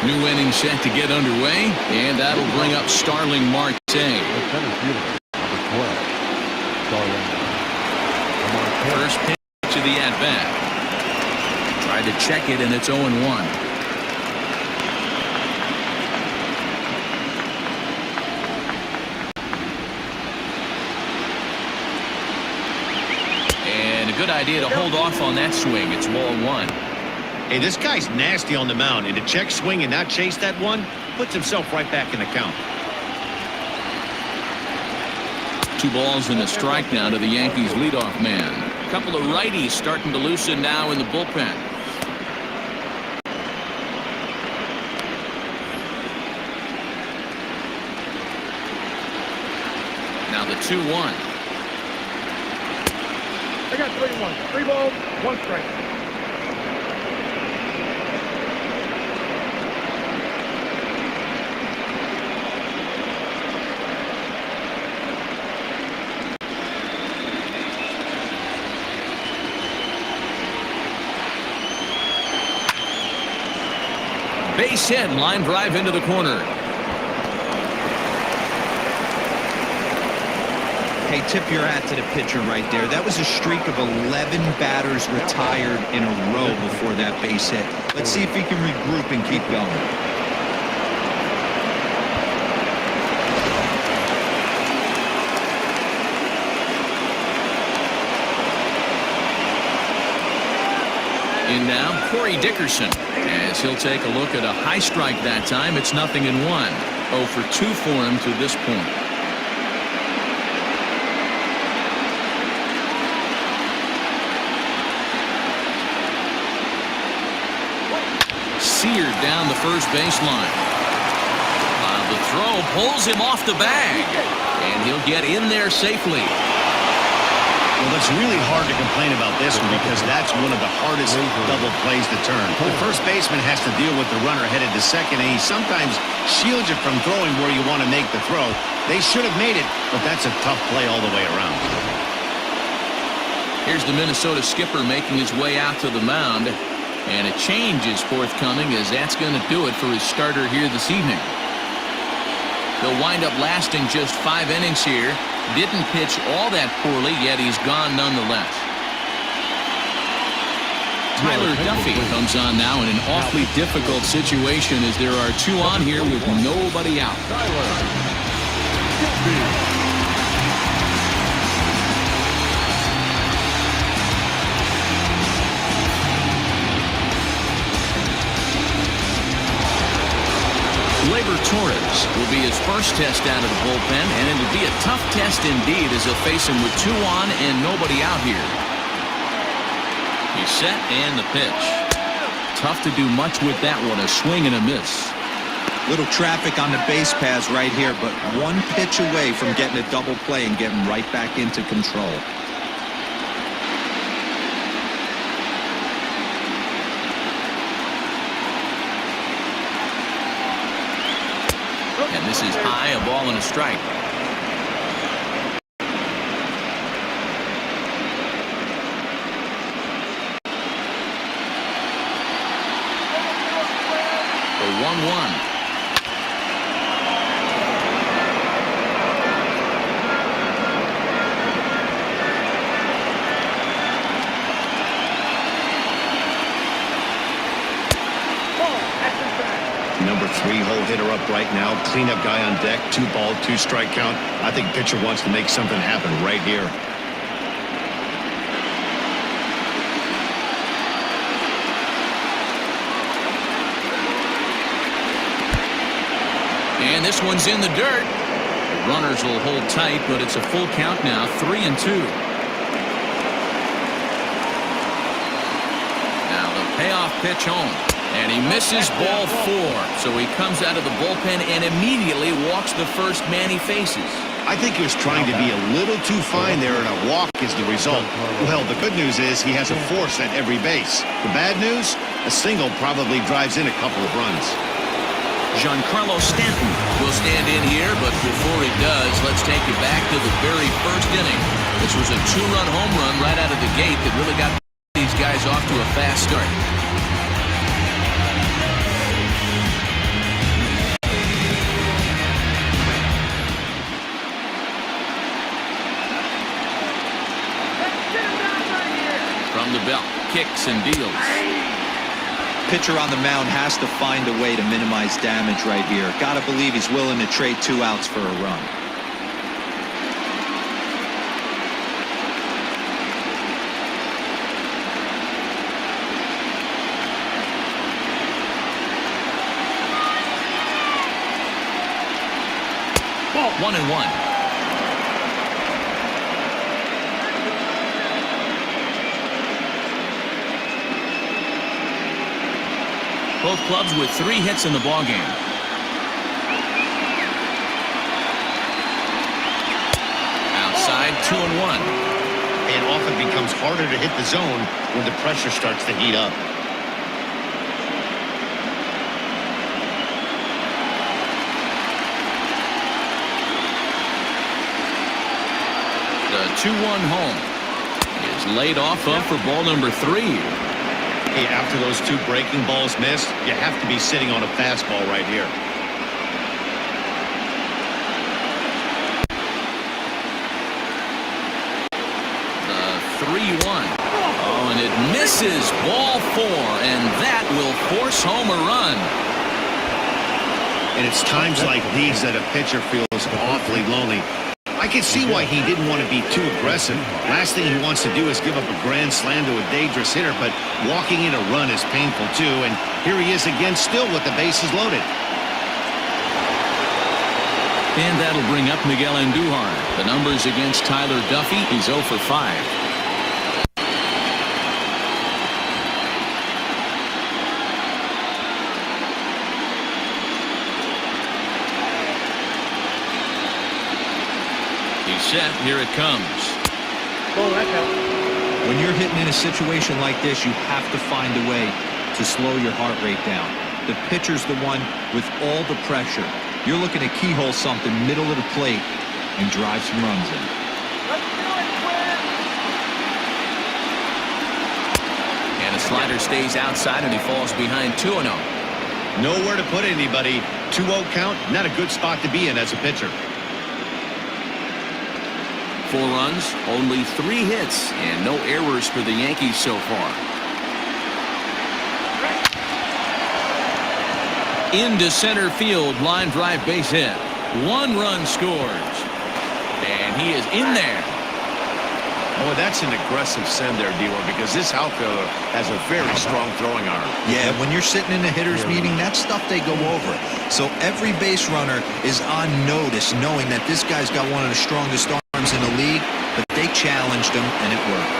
New inning set to get underway, and that'll bring up Starling Marte. First pitch to the at-bat. Tried to check it, and it's 0-1. And a good idea to hold off on that swing. It's ball one. Hey, this guy's nasty on the mound, and to check swing and not chase that one puts himself right back in the count. 2 balls and a strike now to the Yankees leadoff man. A couple of righties starting to loosen now in the bullpen. Now the 2-1. I got 3-1. 3 balls, 1 strike. Base hit, line drive into the corner. Hey, tip your hat to the pitcher right there. That was a streak of 11 batters retired in a row before that base hit. Let's see if he can regroup and keep going. In now, Corey Dickerson, as he'll take a look at a high strike that time. It's 0-1. 0 for 2 for him to this point. Seared down the first baseline. The throw pulls him off the bag, and he'll get in there safely. Well, it's really hard to complain about this one because that's one of the hardest double plays to turn. The first baseman has to deal with the runner headed to second, and he sometimes shields it from throwing where you want to make the throw. They should have made it, but that's a tough play all the way around. Here's the Minnesota skipper making his way out to the mound, and a change is forthcoming as that's going to do it for his starter here this evening. They'll wind up lasting just 5 innings here. Didn't pitch all that poorly, yet he's gone nonetheless. Tyler Duffy comes on now in an awfully difficult situation as there are 2 on here with nobody out. Gleyber Torres will be his first test out of the bullpen, and it'll be a tough test indeed as he'll face him with 2 on and nobody out here. He's set and the pitch. Tough to do much with that one, a swing and a miss. Little traffic on the base paths right here, but 1 pitch away from getting a double play and getting right back into control. And this is high, a ball and a strike. The 1-1. Number 3-hole hitter up right now. Cleanup guy on deck. 2 ball, 2 strike count. I think pitcher wants to make something happen right here. And this one's in the dirt. The runners will hold tight, but it's a full count now, 3-2. Now the payoff pitch home. And he misses ball 4. So he comes out of the bullpen and immediately walks the first man he faces. I think he was trying to be a little too fine there, and a walk is the result. Well, the good news is he has a force at every base. The bad news, a single probably drives in a couple of runs. Giancarlo Stanton will stand in here, but before he does, let's take you back to the very first inning. This was a 2-run home run right out of the gate that really got these guys off to a fast start. From the belt, kicks and deals. Pitcher on the mound has to find a way to minimize damage right here. Gotta believe he's willing to trade 2 outs for a run. Ball 1-1. Both clubs with 3 hits in the ballgame. Outside, 2-1. It often becomes harder to hit the zone when the pressure starts to heat up. The 2-1 home is laid off of for ball number 3. After those 2 breaking balls missed, you have to be sitting on a fastball right here. The 3-1. Oh, and it misses ball 4, and that will force home a run. And it's times like these that a pitcher feels awfully lonely. I can see why he didn't want to be too aggressive. Last thing he wants to do is give up a grand slam to a dangerous hitter, but walking in a run is painful too, and here he is again still with the bases loaded. And that'll bring up Miguel Andujar. The numbers against Tyler Duffy, he's 0 for 5. Set. Here it comes. When you're hitting in a situation like this, you have to find a way to slow your heart rate down. The pitcher's the one with all the pressure. You're looking to keyhole something middle of the plate and drive some runs in. And the slider stays outside and he falls behind 2-0. Nowhere to put anybody. 2-0 count, not a good spot to be in as a pitcher. 4 runs, only 3 hits, and no errors for the Yankees so far. Into center field, line drive base hit. 1 run scores. And he is in there. Oh, that's an aggressive send there, D-War, because this outfielder has a very strong throwing arm. Yeah, when you're sitting in a hitter's meeting, that's stuff they go over. So every base runner is on notice, knowing that this guy's got one of the strongest arms in the league, but they challenged him, and it worked.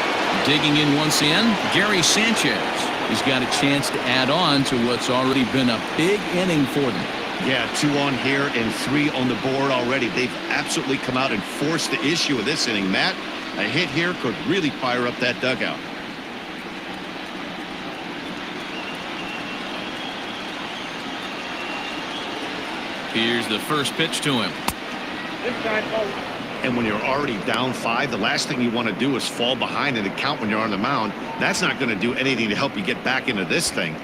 Digging in once in, Gary Sanchez. He's got a chance to add on to what's already been a big inning for them. Yeah, 2 on here and 3 on the board already. They've absolutely come out and forced the issue of this inning, Matt. A hit here could really fire up that dugout. Here's the first pitch to him. And when you're already down 5, the last thing you want to do is fall behind in the count when you're on the mound. That's not going to do anything to help you get back into this thing.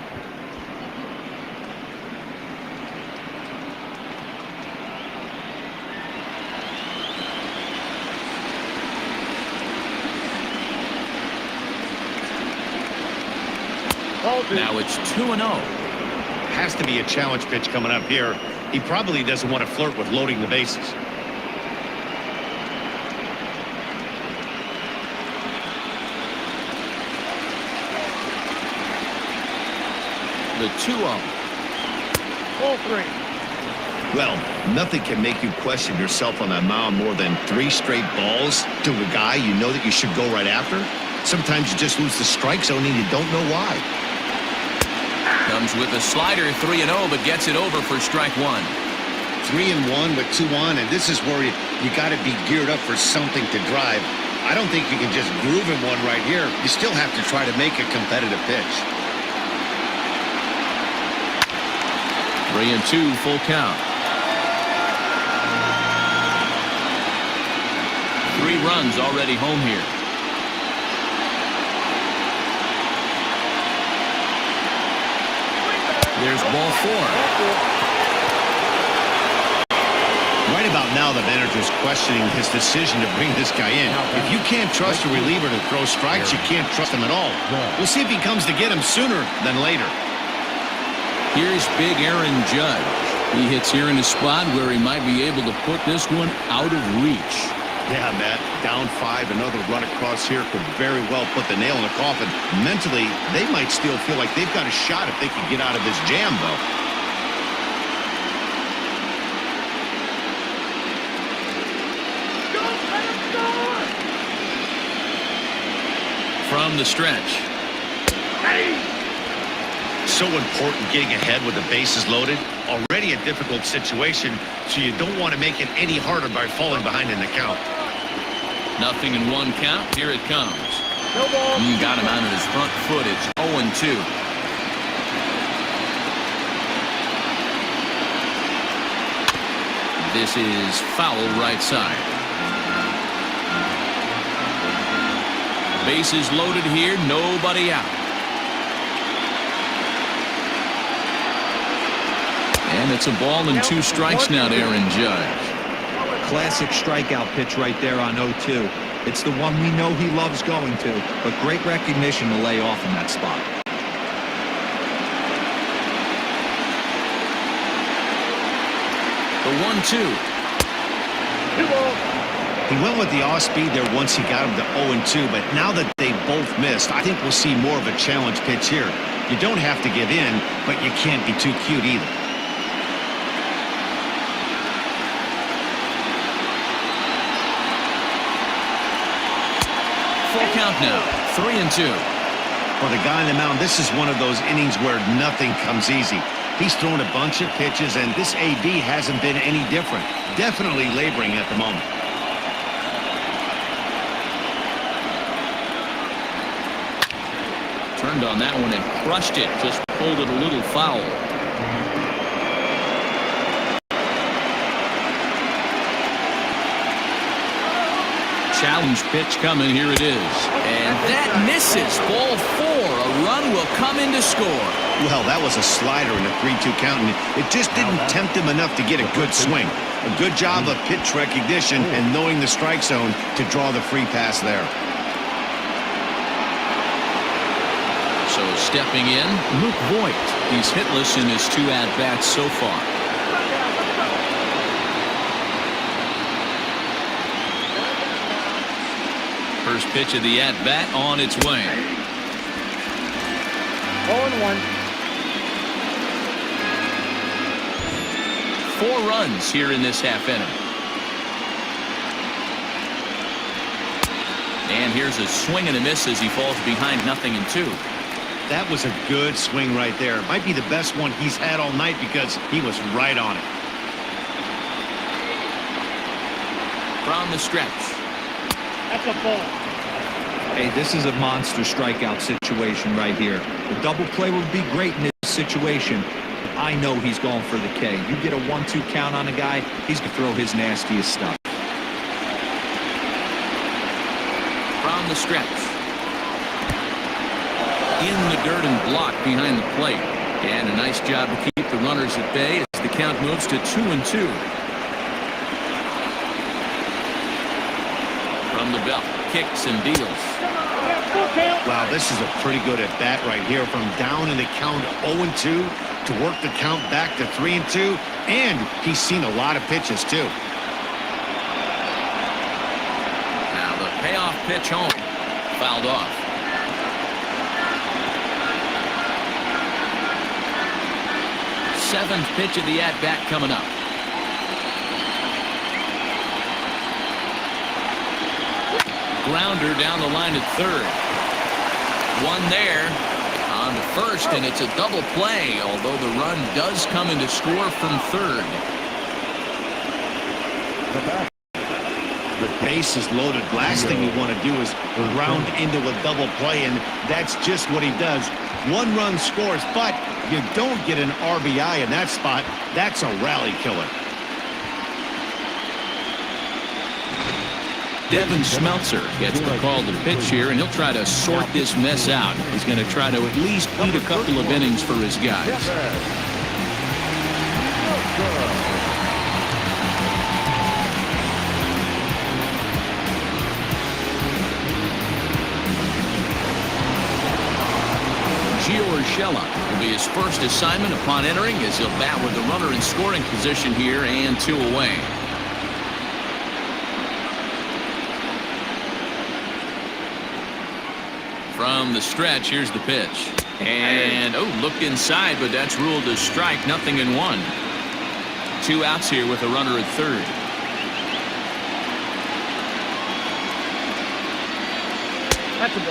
Now it's 2-0. Has to be a challenge pitch coming up here. He probably doesn't want to flirt with loading the bases. The 2-0. Ball 3. Well, nothing can make you question yourself on that mound more than 3 straight balls to a guy you know that you should go right after. Sometimes you just lose the strike zone and you don't know why. Comes with a slider, 3-0, but gets it over for strike 1. 3-1 with 2 on, and this is where you got to be geared up for something to drive. I don't think you can just groove in one right here. You still have to try to make a competitive pitch. 3-2, full count. 3 runs already home here. There's ball 4. Right about now, the manager's questioning his decision to bring this guy in. If you can't trust a reliever to throw strikes, you can't trust him at all. We'll see if he comes to get him sooner than later. Here's big Aaron Judge. He hits here in a spot where he might be able to put this one out of reach. Yeah, Matt, down 5, another run across here could very well put the nail in the coffin. Mentally, they might still feel like they've got a shot if they can get out of this jam, though. From the stretch. So important getting ahead with the bases loaded. Already a difficult situation, so you don't want to make it any harder by falling behind in the count. 0-1 count. Here it comes. Got him out of his front foot. It's 0-2. This is foul right side. Bases loaded here. Nobody out. And it's a ball and 2 strikes now to Aaron Judge. Classic strikeout pitch right there on 0-2. It's the one we know he loves going to, but great recognition to lay off in that spot. The 1-2. He went with the off-speed there once he got him to 0-2, but now that they both missed, I think we'll see more of a challenge pitch here. You don't have to give in, but you can't be too cute either. Full count now. 3-2. For the guy on the mound, this is one of those innings where nothing comes easy. He's thrown a bunch of pitches, and this AB hasn't been any different. Definitely laboring at the moment. Turned on that one and crushed it. Just pulled it a little foul. Challenge pitch coming. Here it is. And that misses. Ball 4. A run will come in to score. Well, that was a slider in a 3-2 count, and it just didn't tempt him enough to get a good swing. A good job of pitch recognition and knowing the strike zone to draw the free pass there. So stepping in, Luke Voigt. He's hitless in his 2 at-bats so far. First pitch of the at-bat on its way. 0-1. 4 runs here in this half inning. And here's a swing and a miss as he falls behind 0-2. That was a good swing right there. Might be the best one he's had all night because he was right on it. From the stretch. That's a ball. Hey, this is a monster strikeout situation right here. The double play would be great in this situation. I know he's going for the K. You get a 1-2 count on a guy, he's going to throw his nastiest stuff. From the stretch. In the dirt and blocked behind the plate. And a nice job to keep the runners at bay as the count moves to 2-2. From the belt, kicks and deals. Wow, this is a pretty good at-bat right here. From down in the count 0-2 to work the count back to 3-2. And he's seen a lot of pitches, too. Now the payoff pitch home. Fouled off. Seventh pitch of the at-bat coming up. grounder down the line at third. One there on the first, and it's a double play, although the run does come in to score from third. The base is loaded. Last thing you want to do is round into a double play, and that's just what he does. One run scores, but you don't get an RBI in that spot. That's a rally killer. Devin Smeltzer gets the call to pitch here, and he'll try to sort this mess out. He's going to try to at least eat a couple of innings for his guys. Gio Urshela will be his first assignment upon entering, as he'll bat with the runner in scoring position here and 2 away. From the stretch, here's the pitch. And, looked inside, but that's ruled a strike. 0-1. 2 outs here with a runner at third.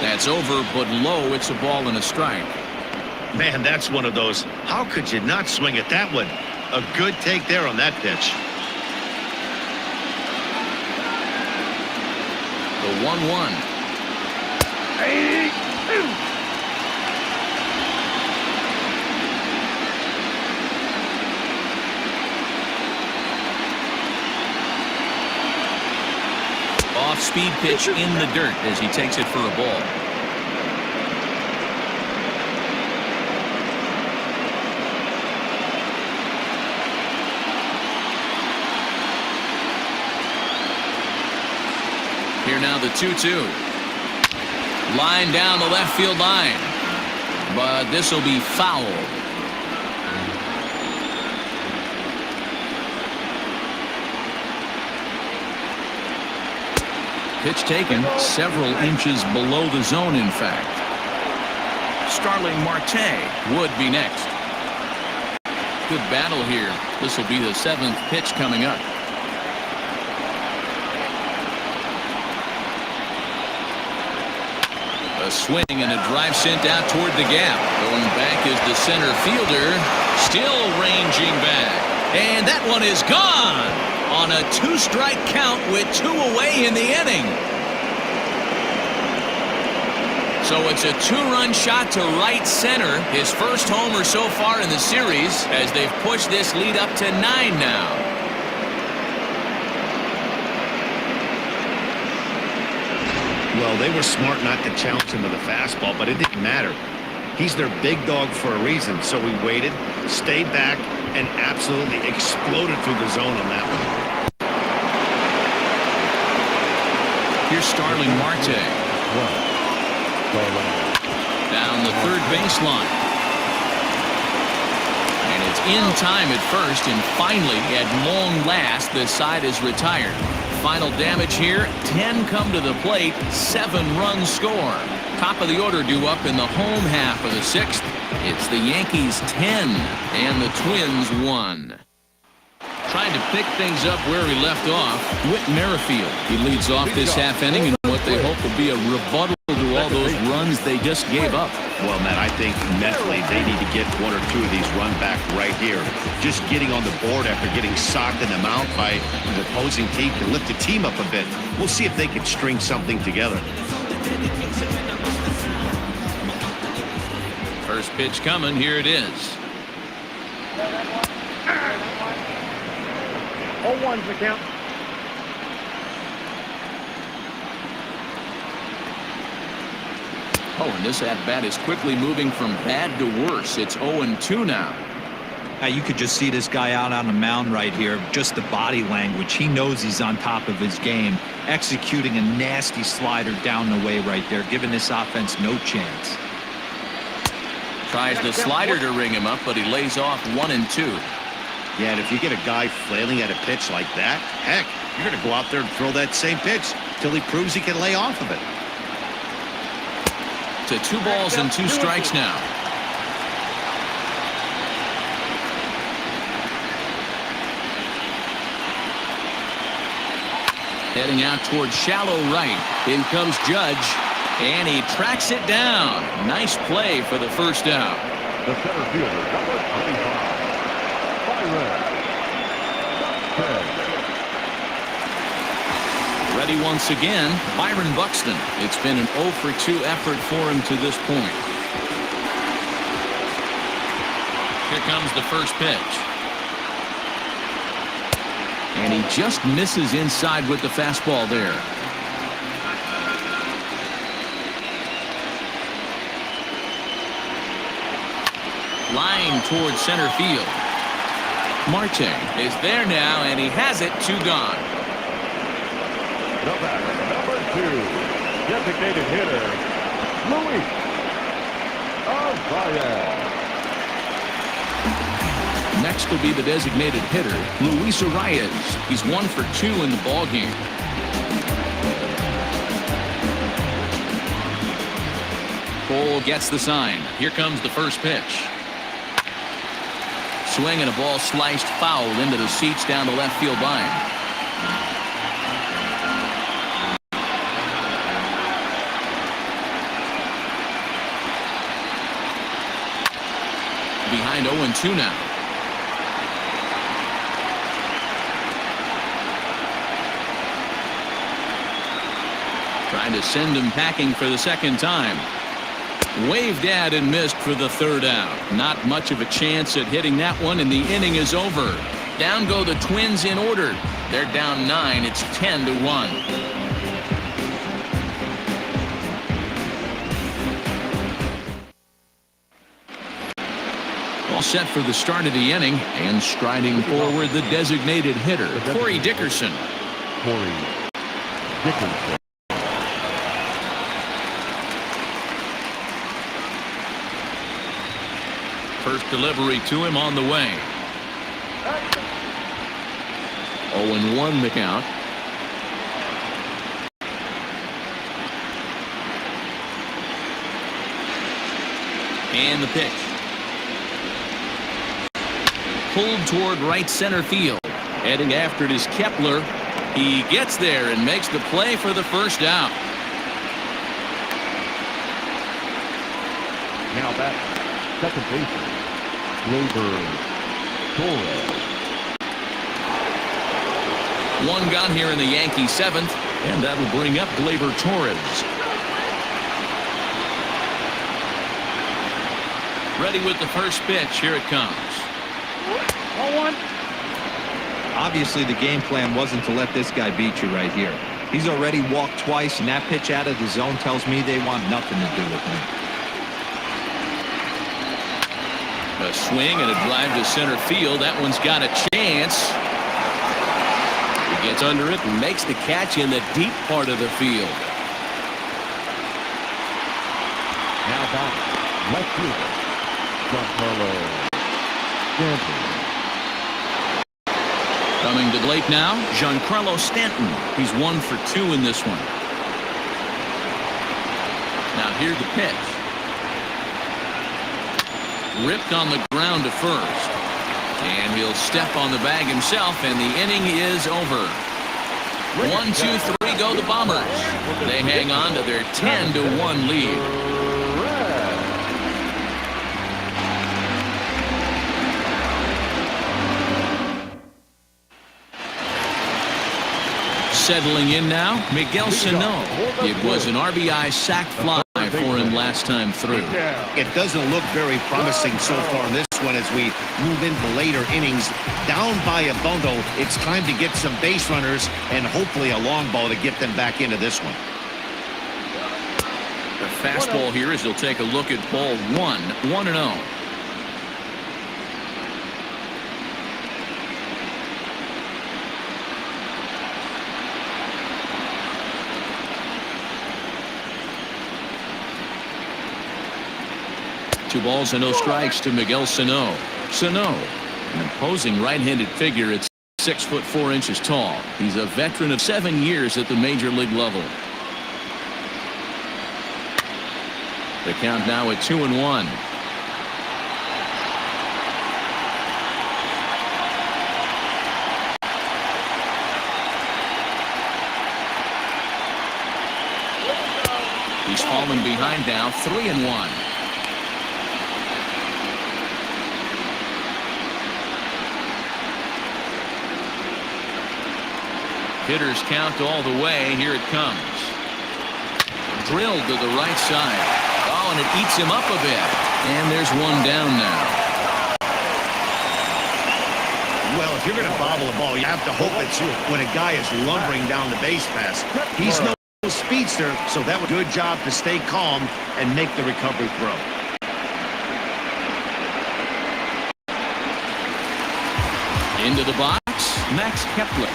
That's over, but low. It's a ball and a strike. Man, that's one of those. How could you not swing at that one? A good take there on that pitch. The 1-1. Off-speed pitch in the dirt as he takes it for a ball. Here now the 2-2. Line down the left field line, but this will be foul. Pitch taken several inches below the zone, in fact. Starling Marte would be next. Good battle here. This will be the 7th pitch coming up. A swing and a drive sent out toward the gap. Going back is the center fielder. Still ranging back. And that one is gone on a 2-strike count with 2 away in the inning. So it's a 2-run shot to right center. His first homer so far in the series, as they've pushed this lead up to 9 now. Well, they were smart not to challenge him with a fastball, but it didn't matter. He's their big dog for a reason, so he waited, stayed back, and absolutely exploded through the zone on that one. Here's Starling Marte. Down the third baseline. And it's in time at first, and finally, at long last, the side is retired. Final damage here, 10 come to the plate, 7 runs score. Top of the order due up in the home half of the 6th. It's the Yankees 10 and the Twins 1. Trying to pick things up where he left off, Whit Merrifield. He leads off this half inning in what they hope will be a rebuttal to all those runs they just gave up. Well, Matt, I think mentally they need to get 1 or 2 of these run back right here. Just getting on the board after getting socked in the mouth by the opposing team can lift the team up a bit. We'll see if they can string something together. First pitch coming. Here it is. 0-1's the count. Oh, and this at-bat is quickly moving from bad to worse. It's 0-2 now. You could just see this guy out on the mound right here. Just the body language. He knows he's on top of his game. Executing a nasty slider down the way right there, giving this offense no chance. Tries the slider to ring him up, but he lays off 1-2. Yeah, and if you get a guy flailing at a pitch like that, heck, you're going to go out there and throw that same pitch till he proves he can lay off of it. To 2 balls and 2 strikes now. Heading out towards shallow right. In comes Judge, and he tracks it down. Nice play for the first out. The center fielder, number 25, Byron. Ready once again, Byron Buxton. It's been an 0 for 2 effort for him to this point. Here comes the first pitch. And he just misses inside with the fastball there. Line towards center field. Marte is there now, and he has it. 2 gone. The batter, number 2, designated hitter, Luis Arias. Next will be the designated hitter, Luis Arias. He's 1 for 2 in the ballgame. Cole gets the sign. Here comes the first pitch. Swing and a ball sliced foul into the seats down the left field line. Behind 0-2 now. Trying to send him packing for the second time. Waved at and missed for the third out. Not much of a chance at hitting that one, and the inning is over. Down go the Twins in order. They're down 9. It's 10-1. All set for the start of the inning, and striding forward the designated hitter, Corey Dickerson. Corey Dickerson. First delivery to him on the way. 0-1 the count. And the pitch. Pulled toward right center field. Heading after it is Kepler. He gets there and makes the play for the first out. Now back, second baseman, Gleyber Torres. 1 gone here in the Yankees 7th, and that will bring up Gleyber Torres. Ready with the first pitch. Here it comes. 0-1. Obviously, the game plan wasn't to let this guy beat you right here. He's already walked twice, and that pitch out of the zone tells me they want nothing to do with him. A swing and a drive to center field. That one's got a chance. He gets under it and makes the catch in the deep part of the field. Now back, left fielder, Giancarlo Stanton. Coming to the plate now, Giancarlo Stanton. He's 1 for 2 in this one. Now here's the pitch. Ripped on the ground to first. And he'll step on the bag himself, and the inning is over. 1, 2, 3 go the Bombers. They hang on to their 10-1 lead. Settling in now, Miguel Sano. It was an RBI sac fly for him last time through. It doesn't look very promising so far in this one as we move into later innings. Down by a bundle, it's time to get some base runners and hopefully a long ball to get them back into this one. The fastball here as he'll take a look at ball 1, 1-0. Two balls and no strikes to Miguel Sano. Sano, an imposing right-handed figure at 6 foot 4 inches tall. He's a veteran of 7 years at the major league level. The count now at 2-1. He's fallen behind now, 3-1. Hitters count all the way. Here it comes. Drilled to the right side. Oh, and it eats him up a bit. And there's one down now. Well, if you're going to bobble a ball, you have to hope it's when a guy is lumbering down the base pass. He's no speedster, so that was a good job to stay calm and make the recovery throw. Into the box, Max Kepler.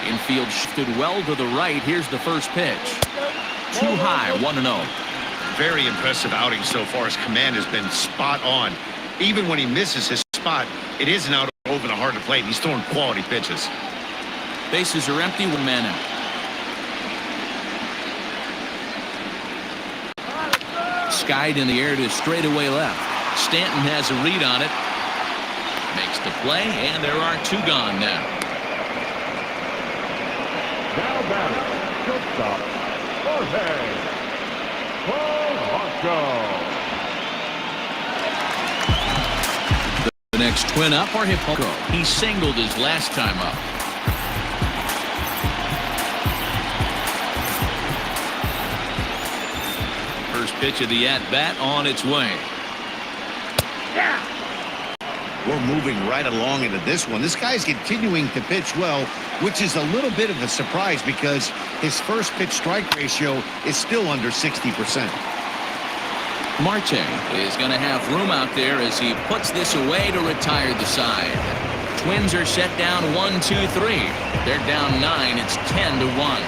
Infield shifted well to the right. Here's the first pitch. Too high, 1-0. Very impressive outing so far. His command has been spot on. Even when he misses his spot, it isn't out over the heart of the plate. He's throwing quality pitches. Bases are empty, one man out. Skied in the air to straightaway left. Stanton has a read on it. Makes the play, and there are two gone now. Now batting, shortstop, Jorge Polanco. The next twin up for Hippo. He singled his last time up. First pitch of the at-bat on its way. We're moving right along into this one. This guy's continuing to pitch well, which is a little bit of a surprise because his first pitch strike ratio is still under 60%. Marte is going to have room out there as he puts this away to retire the side. Twins are set down 1-2-3. They're down 9. It's 10-1.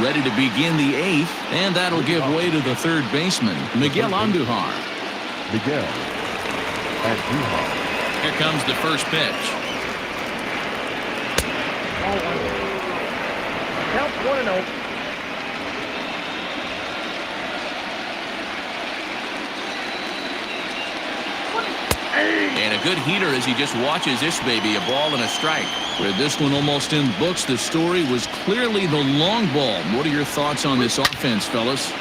Ready to begin the 8th, and that'll give way to the third baseman, Miguel Andujar. Miguel Andujar. Here comes the first pitch. Count 1-0. And a good heater as he just watches this baby, a ball and a strike. With this one almost in books, the story was clearly the long ball. What are your thoughts on this offense, fellas?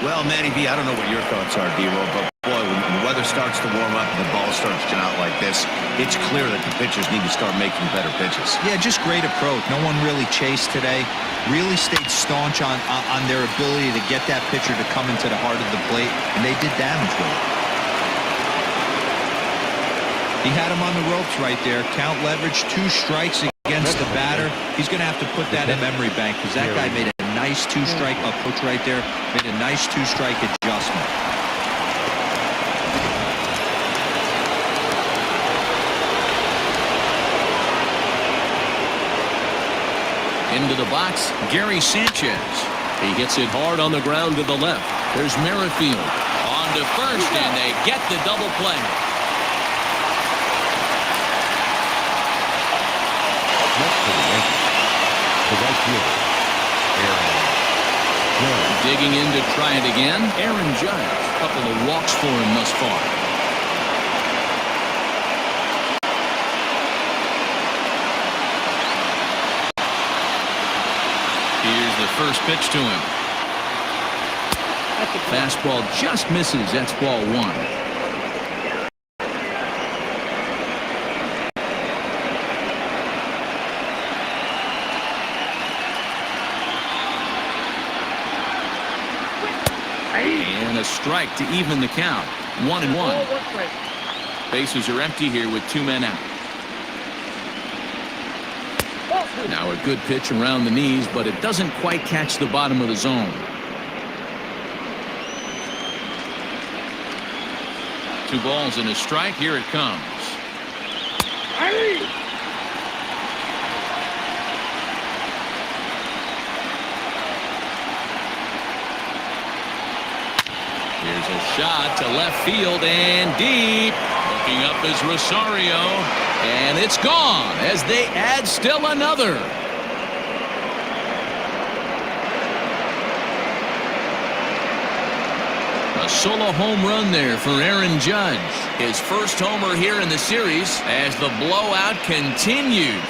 Well, Matty B, I don't know what your thoughts are, D-Roll, but boy, when the weather starts to warm up and the ball starts to out like this, it's clear that the pitchers need to start making better pitches. Yeah, just great approach. No one really chased today. Really stayed staunch on their ability to get that pitcher to come into the heart of the plate, and they did damage with it. He had him on the ropes right there. Count leverage, 2 strikes against the batter. He's going to have to put that in memory bank because that guy made a nice 2-strike approach right there. Made a nice 2-strike adjustment. Into the box, Gary Sanchez. He hits it hard on the ground to the left. There's Merrifield on to first, and they get the double play. Next to the Yankees, the right fielder, Aaron Judge. Digging in to try it again, Aaron Judge. A couple of walks for him thus far. Here's the first pitch to him. Fastball just misses. That's ball 1. And a strike to even the count. 1-1. Bases are empty here with 2 men out. Now a good pitch around the knees, but it doesn't quite catch the bottom of the zone. 2 balls and a strike. Here it comes. Here's a shot to left field and deep. Looking up is Rosario. And it's gone as they add still another. A solo home run there for Aaron Judge. His first homer here in the series as the blowout continues.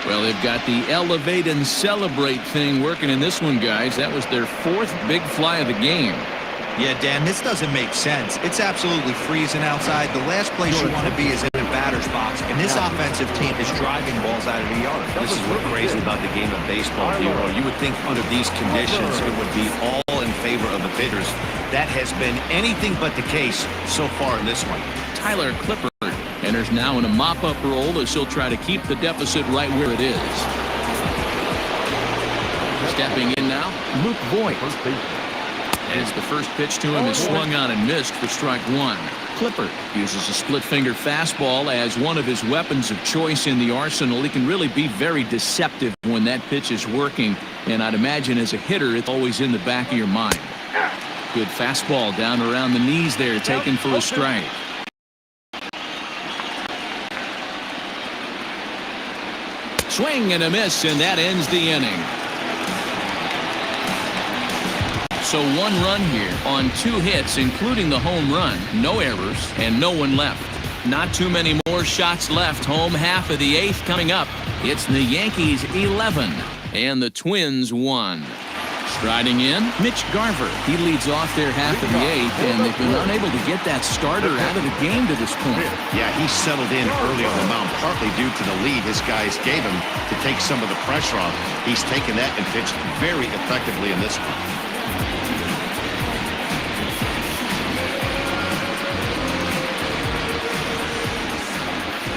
Well, they've got the elevate and celebrate thing working in this one, guys. That was their fourth big fly of the game. Yeah, Dan, this doesn't make sense. It's absolutely freezing outside. The last place you want to be is in a batter's box, and this offensive team is driving balls out of the yard. This is what's crazy about the game of baseball, Hero. You would think under these conditions it would be all in favor of the hitters. That has been anything but the case so far in this one. Tyler Clippard enters now in a mop-up role as he'll try to keep the deficit right where it is. Stepping in now, Luke Voigt. As the first pitch to him is swung on and missed for strike one. Clippard uses a split-finger fastball as one of his weapons of choice in the arsenal. He can really be very deceptive when that pitch is working, and I'd imagine as a hitter it's always in the back of your mind. Good fastball down around the knees there, taken for a strike. Swing and a miss, and that ends the inning. So one run here on 2 hits, including the home run. No errors and no one left. Not too many more shots left. Home half of the 8th coming up. It's the Yankees 11 and the Twins 1. Striding in, Mitch Garver. He leads off their half of the 8th, and they've been unable to get that starter out of the game to this point. Yeah, he settled in early on the mound, partly due to the lead his guys gave him to take some of the pressure off. He's taken that and pitched very effectively in this one.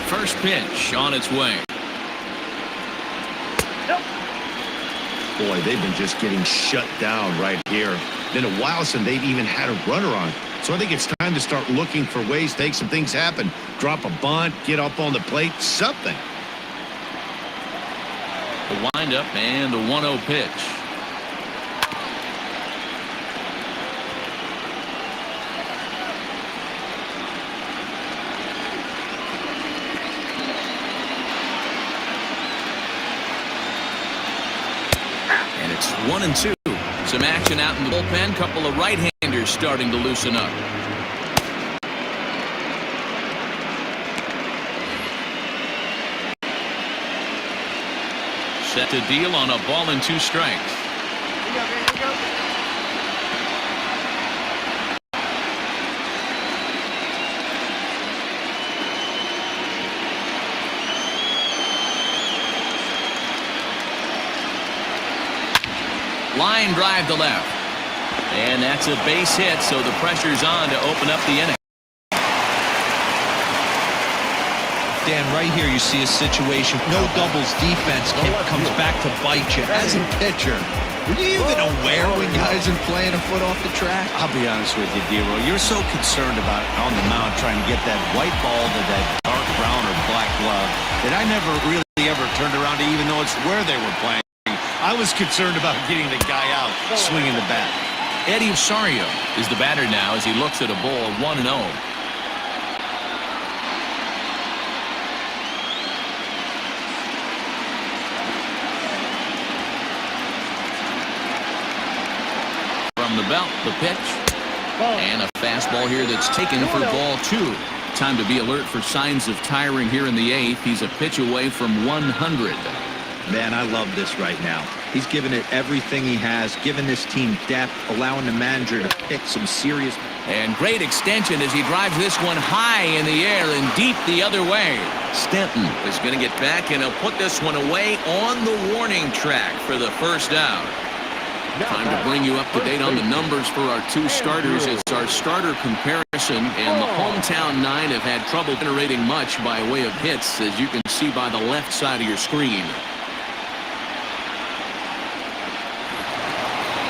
First pitch on its way. Boy, they've been just getting shut down right here. Been a while since they've even had a runner on. So I think it's time to start looking for ways to make some things happen. Drop a bunt, get up on the plate, something. The windup and a 1-0 pitch. It's 1-2. Some action out in the bullpen. Couple of right-handers starting to loosen up. Set to deal on a ball and 2 strikes. Line drive to left. And that's a base hit, so the pressure's on to open up the inning. Dan, right here you see a situation. No doubles defense comes back to bite you. As a pitcher, were you even aware when guys are playing a foot off the track? I'll be honest with you, Dero. You're so concerned about on the mound trying to get that white ball to that dark brown or black glove that I never really ever turned around to even know it's where they were playing. I was concerned about getting the guy out swinging the bat. Eddie Osorio is the batter now as he looks at a ball 1-0. From the belt, the pitch. And a fastball here that's taken for ball 2. Time to be alert for signs of tiring here in the 8th. He's a pitch away from 100. Man, I love this right now. He's given it everything he has, given this team depth, allowing the manager to pick some serious. And great extension as he drives this one high in the air and deep the other way. Stanton is going to get back and he'll put this one away on the warning track for the first out. Time to bring you up to date on the numbers for our 2 starters. It's our starter comparison, and the hometown 9 have had trouble generating much by way of hits, as you can see by the left side of your screen.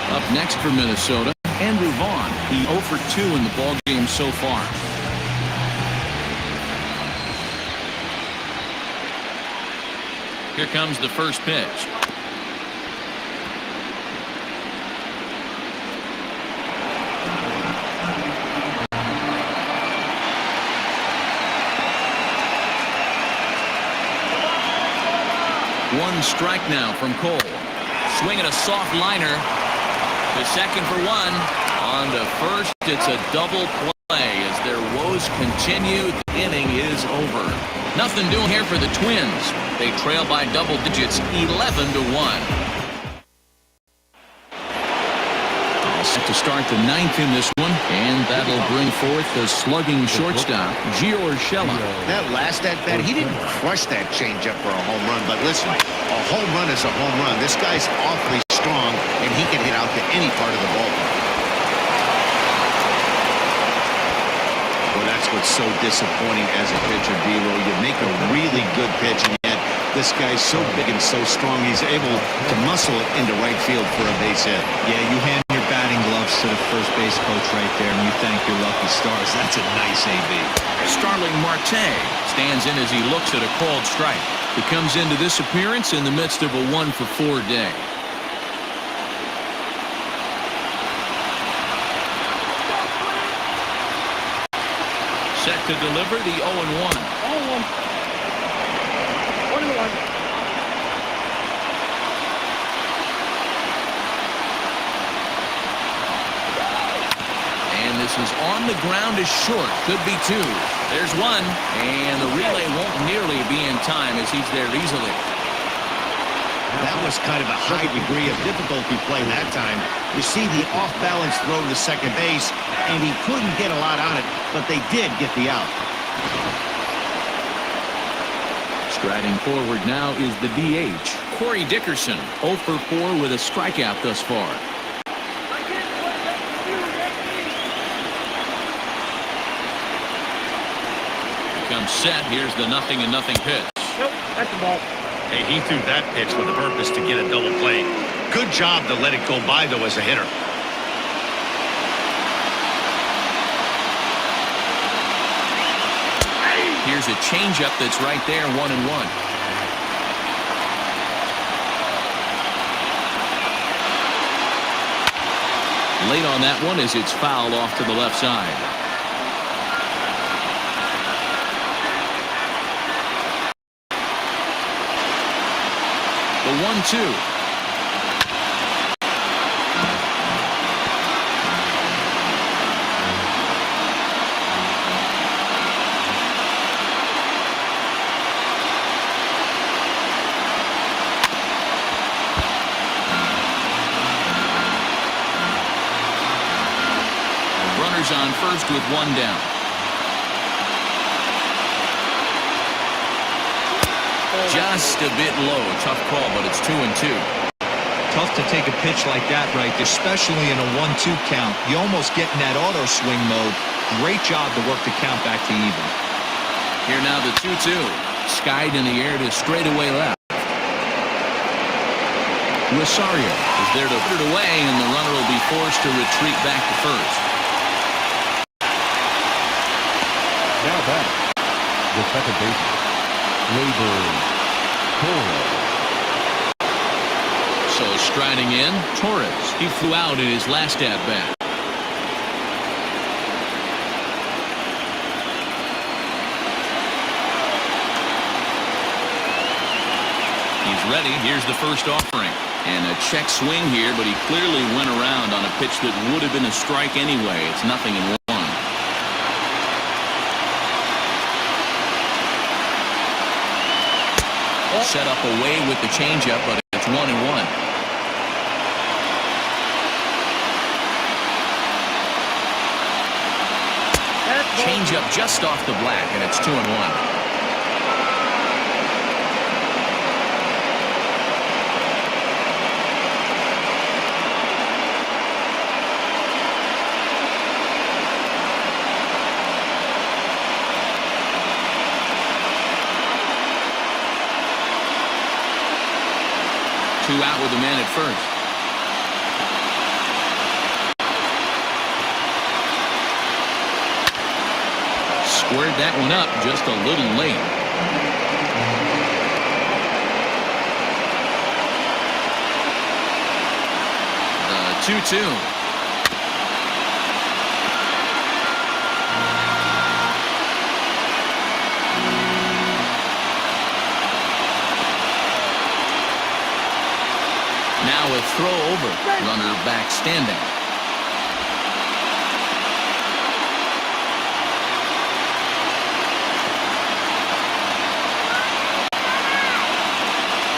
Up next for Minnesota, Andrew Vaughn. He 0 for 2 in the ballgame so far. Here comes the first pitch. One strike now from Cole. Swinging a soft liner. To second for one. On to first, it's a double play as their woes continue. The inning is over. Nothing doing here for the Twins. They trail by double digits, 11-1. Set to start the ninth in this one, and that'll bring forth the slugging shortstop, Gio Urshela. That last at-bat, he didn't crush that changeup for a home run, but listen, a home run is a home run. This guy's awfully strong, and he can hit out to any part of the ballpark. Well, that's what's so disappointing as a pitcher, D-Row. You make a really good pitch, and yet this guy's so big and so strong, he's able to muscle it into right field for a base hit. Yeah, you hand your batting gloves to the first base coach right there, and you thank your lucky stars. That's a nice AB. Starling Marte stands in as he looks at a called strike. He comes into this appearance in the midst of a 1-for-4 day. Set to deliver the 0-1. 1-1. And this is on the ground is short. Could be two. There's one. And the relay won't nearly be in time as he's there easily. That was kind of a high degree of difficulty play that time. You see the off-balance throw to second base, and he couldn't get a lot on it, but they did get the out. Striding forward now is the DH, Corey Dickerson, 0 for 4 with a strikeout thus far. Comes set. Here's the 0-0 pitch. Nope, that's the ball. Hey, he threw that pitch with a purpose to get a double play. Good job to let it go by, though, as a hitter. Here's a changeup that's right there, 1-1. Late on that one as it's fouled off to the left side. The 1-2. Runners on first with one down. Just a bit low. Tough call, but it's 2-2. Tough to take a pitch like that right there, especially in a 1-2 count. You almost get in that auto swing mode. Great job to work the count back to even. Here now the 2-2. Skied in the air to straightaway left. Rosario is there to put it away, and the runner will be forced to retreat back to first. Now back, the second baseman, Labor Torres. So striding in, Torres. He flew out in his last at-bat. He's ready. Here's the first offering. And a check swing here, but he clearly went around on a pitch that would have been a strike anyway. It's 0-1. Set up away with the changeup, but it's 1-1. Changeup just off the black, and it's 2-1. Two out with a man at first. Squared that one up just a little late. The 2-2. now a throw over. Runner back standing.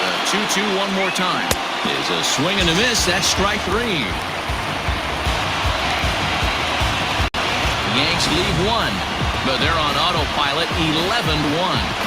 The 2-2 one more time. Is a swing and a miss. That's strike 3. Yanks lead 1, but they're on autopilot 11-1.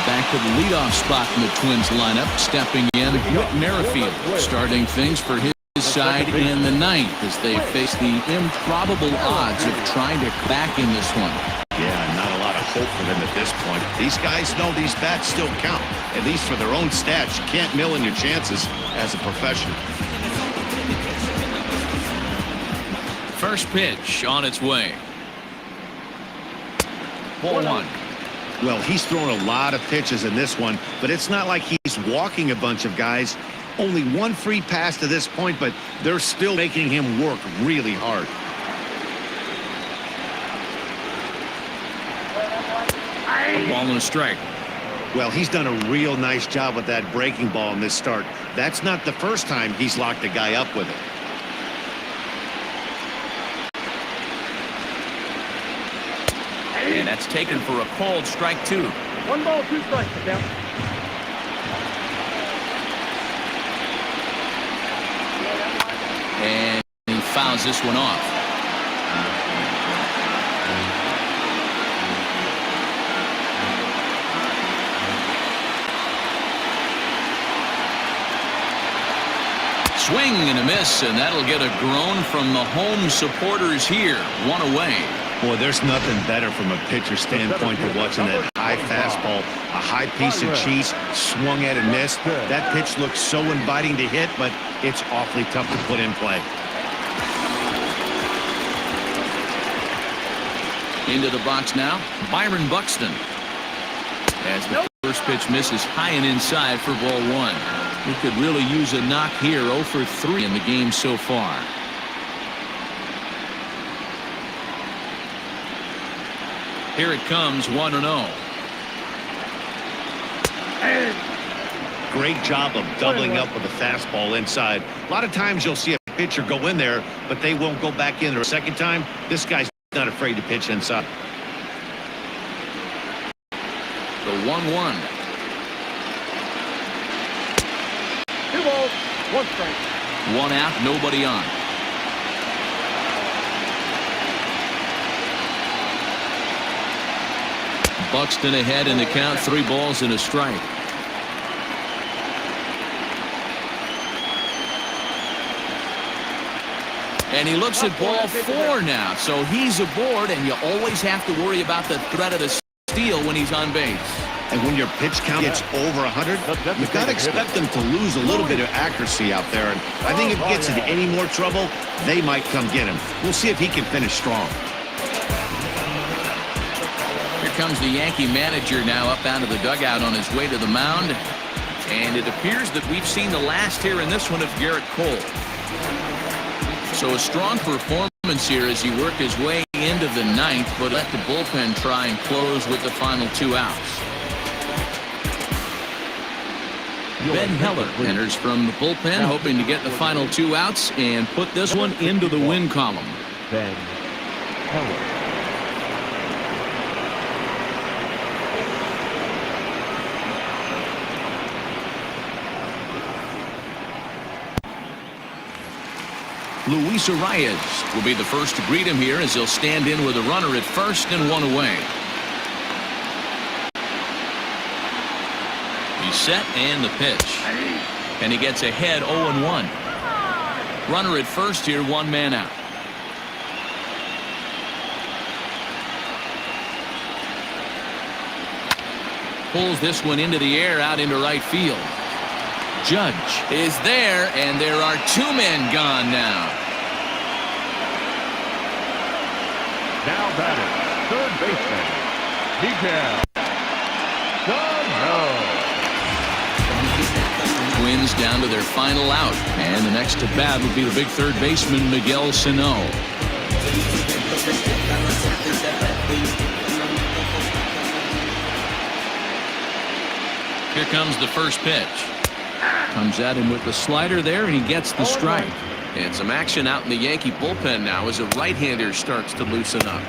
Back to the leadoff spot in the Twins lineup. Stepping in, Whit Merrifield, starting things for his side in the 9th as they face the improbable odds of trying to back in this one. Yeah, not a lot of hope for them at this point. These guys know these bats still count, at least for their own stats. You can't mill in your chances as a professional. First pitch on its way. Ball 1. Well, he's thrown a lot of pitches in this one, but it's not like he's walking a bunch of guys. Only one free pass to this point, but they're still making him work really hard. Ball and a strike. Well, he's done a real nice job with that breaking ball in this start. That's not the first time he's locked a guy up with it. And that's taken for a called strike 2. 1 ball, 2 strikes. Down. And he fouls this one off. Swing and a miss, and that'll get a groan from the home supporters here. 1 away. Boy, there's nothing better from a pitcher standpoint than watching that high fastball, a high piece of cheese, swung at and missed. That pitch looks so inviting to hit, but it's awfully tough to put in play. Into the box now, Byron Buxton. As the first pitch misses high and inside for ball 1. He could really use a knock here. 0 for 3 in the game so far. Here it comes, 1-0. Great job of doubling up with a fastball inside. A lot of times you'll see a pitcher go in there, but they won't go back in there a second time. This guy's not afraid to pitch inside. The 1-1. 2 balls, 1 strike. 1 out, nobody on. Buxton ahead in the count, 3 balls and a strike. And he looks at ball 4 now, so he's aboard, and you always have to worry about the threat of the steal when he's on base. And when your pitch count gets over 100, you've got to expect them to lose a little bit of accuracy out there. And I think if it gets into any more trouble, they might come get him. We'll see if he can finish strong. Here comes the Yankee manager now up out of the dugout on his way to the mound. And it appears that we've seen the last here in this one of Garrett Cole. So a strong performance here as he worked his way into the 9th, but let the bullpen try and close with the final 2 outs. Ben Heller enters from the bullpen, hoping to get the final 2 outs and put this one into the win column. Ben Heller. Luis Arias will be the first to greet him here as he'll stand in with a runner at first and 1 away. He's set and the pitch. And he gets ahead 0-1. Runner at first here, 1 man out. Pulls this one into the air out into right field. Judge is there, and there are 2 men gone now. Now batting, third baseman, Miguel Sano. Twins down to their final out, and the next to bat will be the big third baseman, Miguel Sano. Here comes the first pitch. Comes at him with the slider there, and he gets the strike. And some action out in the Yankee bullpen now as a right-hander starts to loosen up.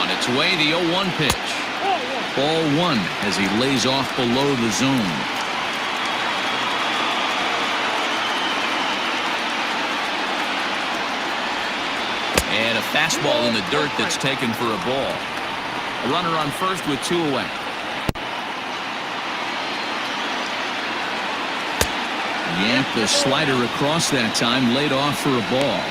On its way, the 0-1 pitch. Ball one as he lays off below the zone. And a fastball in the dirt that's taken for a ball. A runner on first with 2 away. Yanked the slider across that time, laid off for a ball.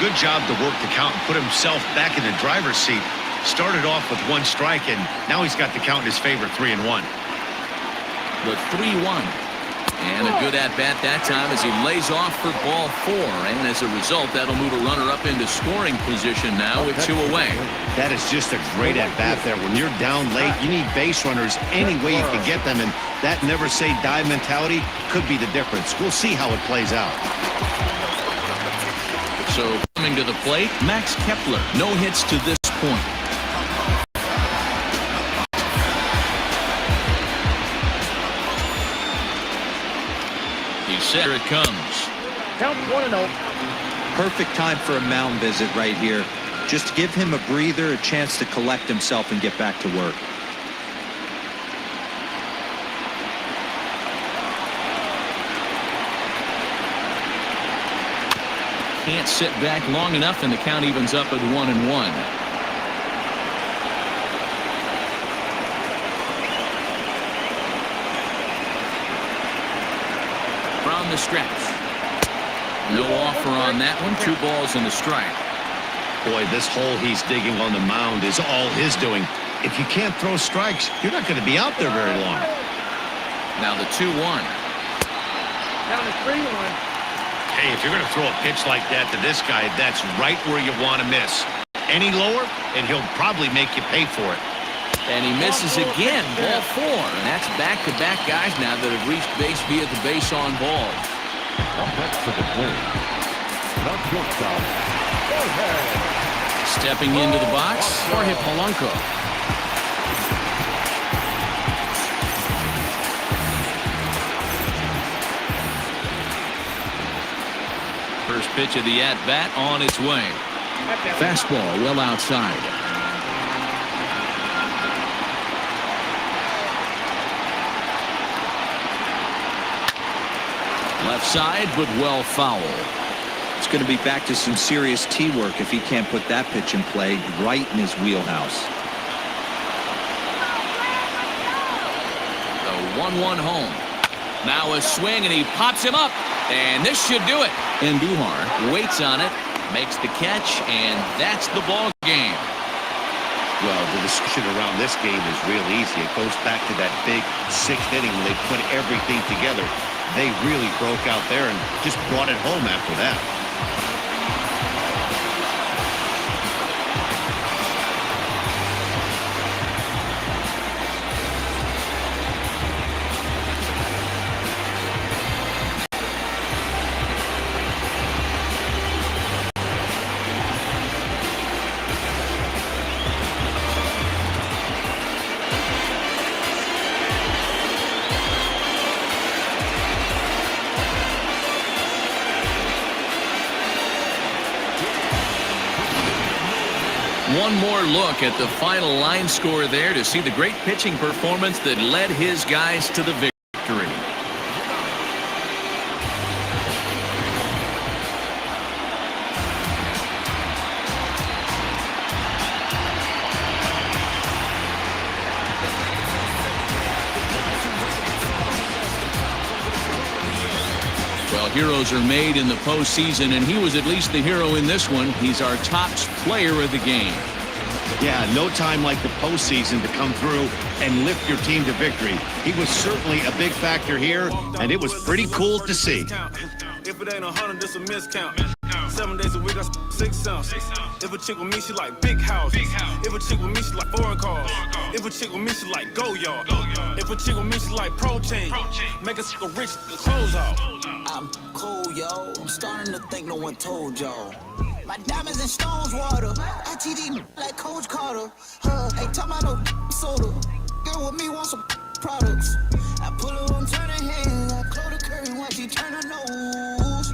Good job to work the count and put himself back in the driver's seat. Started off with 1 strike, and now he's got the count in his favor, 3-1. The 3-1. And a good at-bat that time as he lays off for ball 4. And as a result, that'll move a runner up into scoring position now with 2 away. That is just a great at-bat there. When you're down late, you need base runners any way you can get them. And that never-say-die mentality could be the difference. We'll see how it plays out. So coming to the plate, Max Kepler. No hits to this point. Here it comes. Count 1-0. Perfect time for a mound visit right here. Just give him a breather, a chance to collect himself and get back to work. Can't sit back long enough, and the count evens up at 1-1. From the stretch. No offer on that one. 2 balls and a strike. Boy, this hole he's digging on the mound is all his doing. If you can't throw strikes, you're not going to be out there very long. Now the 2-1. Down to 3-1. Hey, if you're going to throw a pitch like that to this guy, that's right where you want to miss. Any lower, and he'll probably make you pay for it. And he misses again, ball 4. And that's back-to-back guys now that have reached base via the base on balls. Up next to the plate, the shortstop, Stepping into the box, Jorge Polanco. First pitch of the at-bat on its way. Fastball well outside. Left side, but well foul. It's going to be back to some serious tee work if he can't put that pitch in play right in his wheelhouse. The 1-1 home. Now a swing, and he pops him up. And this should do it. And Duhar waits on it, makes the catch, and that's the ball game. Well, the discussion around this game is real easy. It goes back to that big 6th inning when they put everything together. They really broke out there and just brought it home after that. One more look at the final line score there to see the great pitching performance that led his guys to the victory. Well, heroes are made in the postseason, and he was at least the hero in this one. He's our top player of the game. Yeah, no time like the postseason to come through and lift your team to victory. He was certainly a big factor here, and it was pretty cool to see. If it ain't 100, it's a miscount. 7 days a week, I 6 cents. If a chick with me, she like big house. If a chick with me, she like foreign cars. If a chick with me, she like go yard. If a chick with me, she like protein. Make a chick a rich, clothes off. I'm cool, yo. I'm starting to think no one told y'all. My diamonds and stones water. I TD like Coach Carter. Ain't talking about no soda. Girl with me want some products. I pull her on turning head. I close the curtain once she turn her nose.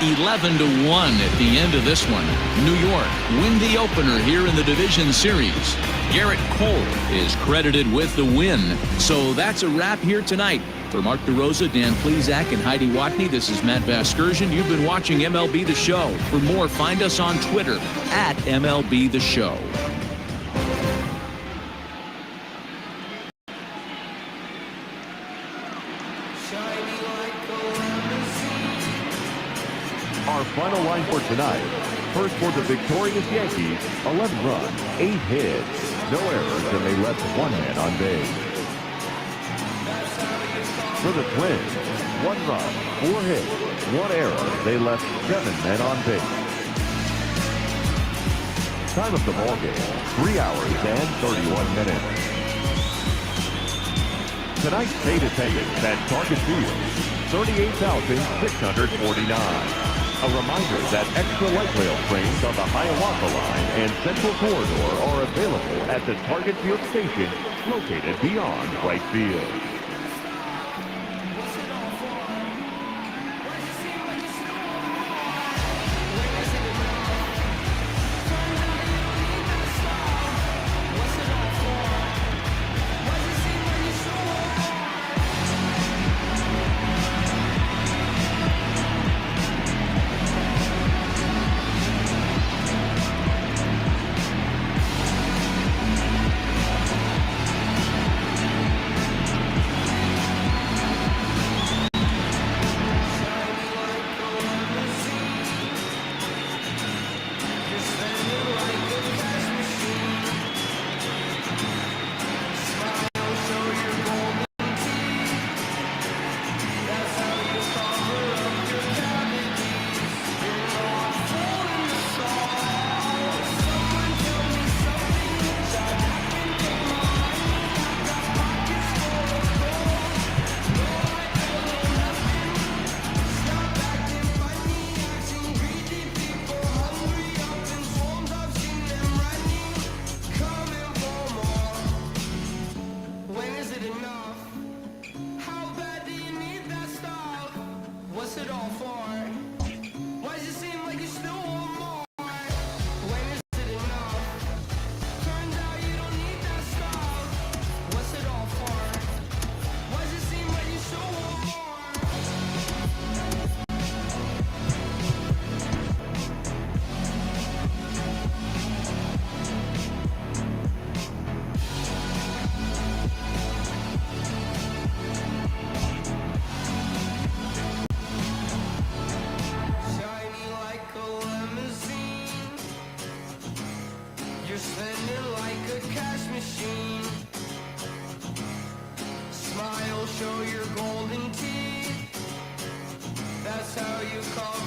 11-1 at the end of this one. New York win the opener here in the division series. Garrett Cole is credited with the win. So that's a wrap here tonight. For Mark DeRosa, Dan Plesac, and Heidi Watney, this is Matt Vasgersian. You've been watching MLB The Show. For more, find us on Twitter at MLB The Show. Our final line for tonight. First for the victorious Yankees, 11 runs, 8 hits, no errors, and they left 1 man on base. For the Twins, 1 run, 4 hits, 1 error, they left 7 men on base. Time of the ball game, 3 hours and 31 minutes. Tonight's paid attendance at Target Field, 38,649. A reminder that extra light rail trains on the Hiawatha Line and Central Corridor are available at the Target Field station located beyond right field. Show your golden teeth. That's how you call